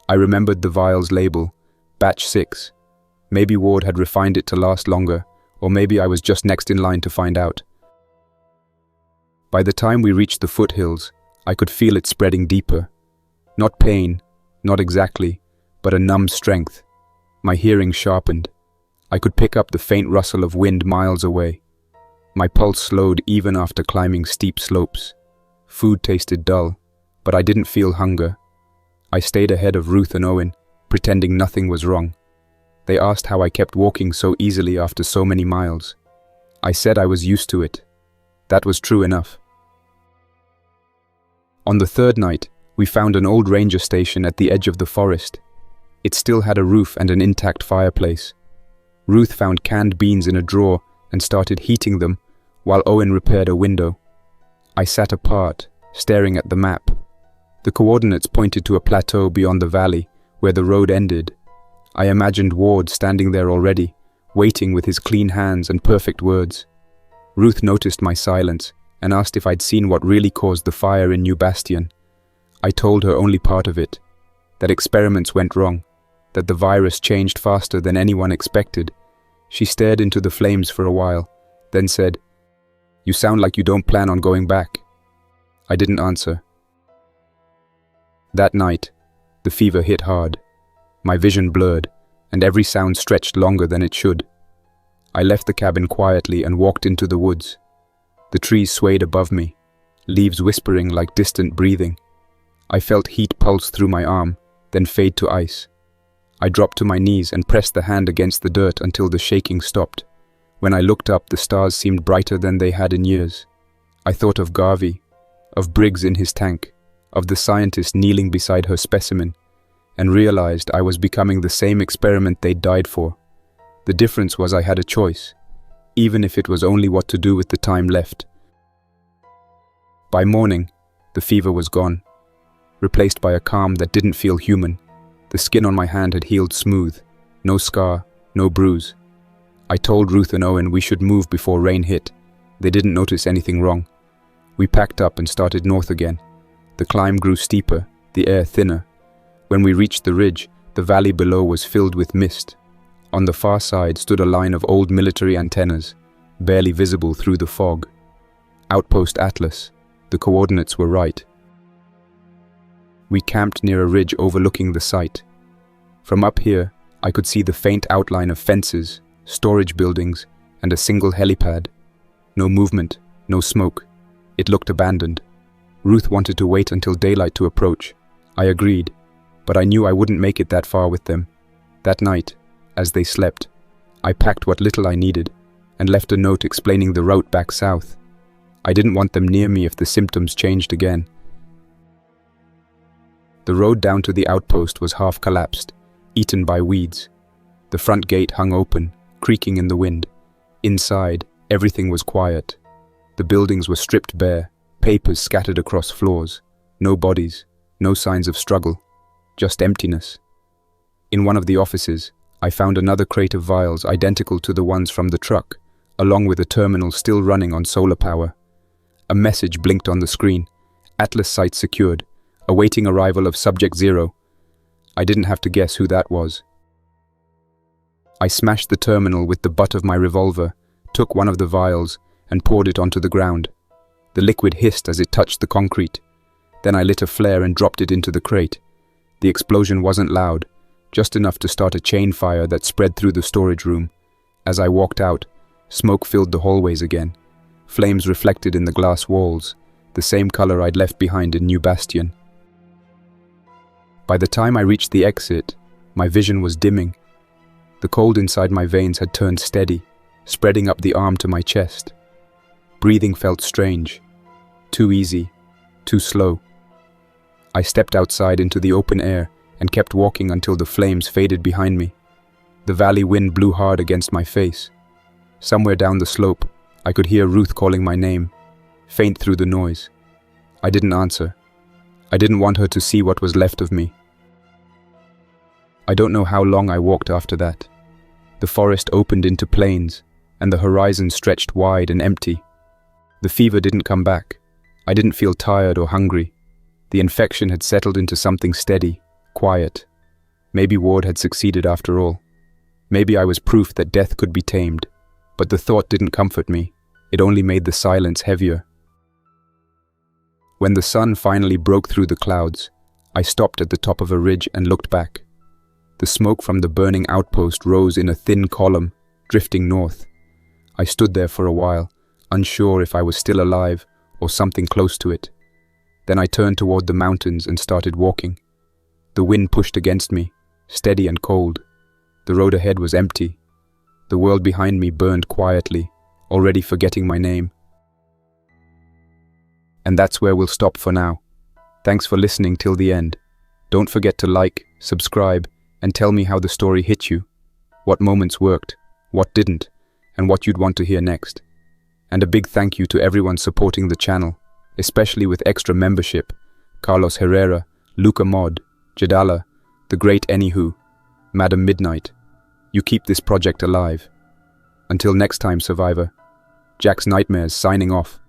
I remembered the vial's label, batch 6. Maybe Ward had refined it to last longer, or maybe I was just next in line to find out. By the time we reached the foothills, I could feel it spreading deeper. Not pain, not exactly, but a numb strength. My hearing sharpened. I could pick up the faint rustle of wind miles away. My pulse slowed even after climbing steep slopes. Food tasted dull, but I didn't feel hunger. I stayed ahead of Ruth and Owen, pretending nothing was wrong. They asked how I kept walking so easily after so many miles. I said I was used to it. That was true enough. On the third night, we found an old ranger station at the edge of the forest. It still had a roof and an intact fireplace. Ruth found canned beans in a drawer and started heating them, while Owen repaired a window. I sat apart, staring at the map. The coordinates pointed to a plateau beyond the valley, where the road ended. I imagined Ward standing there already, waiting with his clean hands and perfect words. Ruth noticed my silence and asked if I'd seen what really caused the fire in New Bastion. I told her only part of it, that experiments went wrong, that the virus changed faster than anyone expected. She stared into the flames for a while, then said, "You sound like you don't plan on going back." I didn't answer. That night, the fever hit hard. My vision blurred, and every sound stretched longer than it should. I left the cabin quietly and walked into the woods. The trees swayed above me, leaves whispering like distant breathing. I felt heat pulse through my arm, then fade to ice. I dropped to my knees and pressed the hand against the dirt until the shaking stopped. When I looked up, the stars seemed brighter than they had in years. I thought of Garvey, of Briggs in his tank, of the scientist kneeling beside her specimen, and realized I was becoming the same experiment they'd died for. The difference was I had a choice, even if it was only what to do with the time left. By morning, the fever was gone, replaced by a calm that didn't feel human. The skin on my hand had healed smooth, no scar, no bruise. I told Ruth and Owen we should move before rain hit. They didn't notice anything wrong. We packed up and started north again. The climb grew steeper, the air thinner. When we reached the ridge, the valley below was filled with mist. On the far side stood a line of old military antennas, barely visible through the fog. Outpost Atlas. The coordinates were right. We camped near a ridge overlooking the site. From up here, I could see the faint outline of fences, storage buildings, and a single helipad. No movement, no smoke. It looked abandoned. Ruth wanted to wait until daylight to approach. I agreed, but I knew I wouldn't make it that far with them. That night, as they slept, I packed what little I needed and left a note explaining the route back south. I didn't want them near me if the symptoms changed again. The road down to the outpost was half collapsed, eaten by weeds. The front gate hung open, creaking in the wind. Inside, everything was quiet. The buildings were stripped bare, papers scattered across floors. No bodies, no signs of struggle, just emptiness. In one of the offices, I found another crate of vials identical to the ones from the truck, along with a terminal still running on solar power. A message blinked on the screen. Atlas site secured, awaiting arrival of Subject 0. I didn't have to guess who that was. I smashed the terminal with the butt of my revolver, took one of the vials, and poured it onto the ground. The liquid hissed as it touched the concrete. Then I lit a flare and dropped it into the crate. The explosion wasn't loud, just enough to start a chain fire that spread through the storage room. As I walked out, smoke filled the hallways again. Flames reflected in the glass walls, the same color I'd left behind in New Bastion. By the time I reached the exit, my vision was dimming. The cold inside my veins had turned steady, spreading up the arm to my chest. Breathing felt strange, too easy, too slow. I stepped outside into the open air and kept walking until the flames faded behind me. The valley wind blew hard against my face. Somewhere down the slope, I could hear Ruth calling my name, faint through the noise. I didn't answer. I didn't want her to see what was left of me. I don't know how long I walked after that. The forest opened into plains, and the horizon stretched wide and empty. The fever didn't come back. I didn't feel tired or hungry. The infection had settled into something steady, quiet. Maybe Ward had succeeded after all. Maybe I was proof that death could be tamed. But the thought didn't comfort me. It only made the silence heavier. When the sun finally broke through the clouds, I stopped at the top of a ridge and looked back. The smoke from the burning outpost rose in a thin column, drifting north. I stood there for a while, unsure if I was still alive or something close to it. Then I turned toward the mountains and started walking. The wind pushed against me, steady and cold. The road ahead was empty. The world behind me burned quietly, already forgetting my name. And that's where we'll stop for now. Thanks for listening till the end. Don't forget to like, subscribe, and tell me how the story hit you, what moments worked, what didn't, and what you'd want to hear next. And a big thank you to everyone supporting the channel, especially with extra membership, Carlos Herrera, Luca Mod, Jadala, The Great Anywho, Madam Midnight. You keep this project alive. Until next time, Survivor. Jack's Nightmares signing off.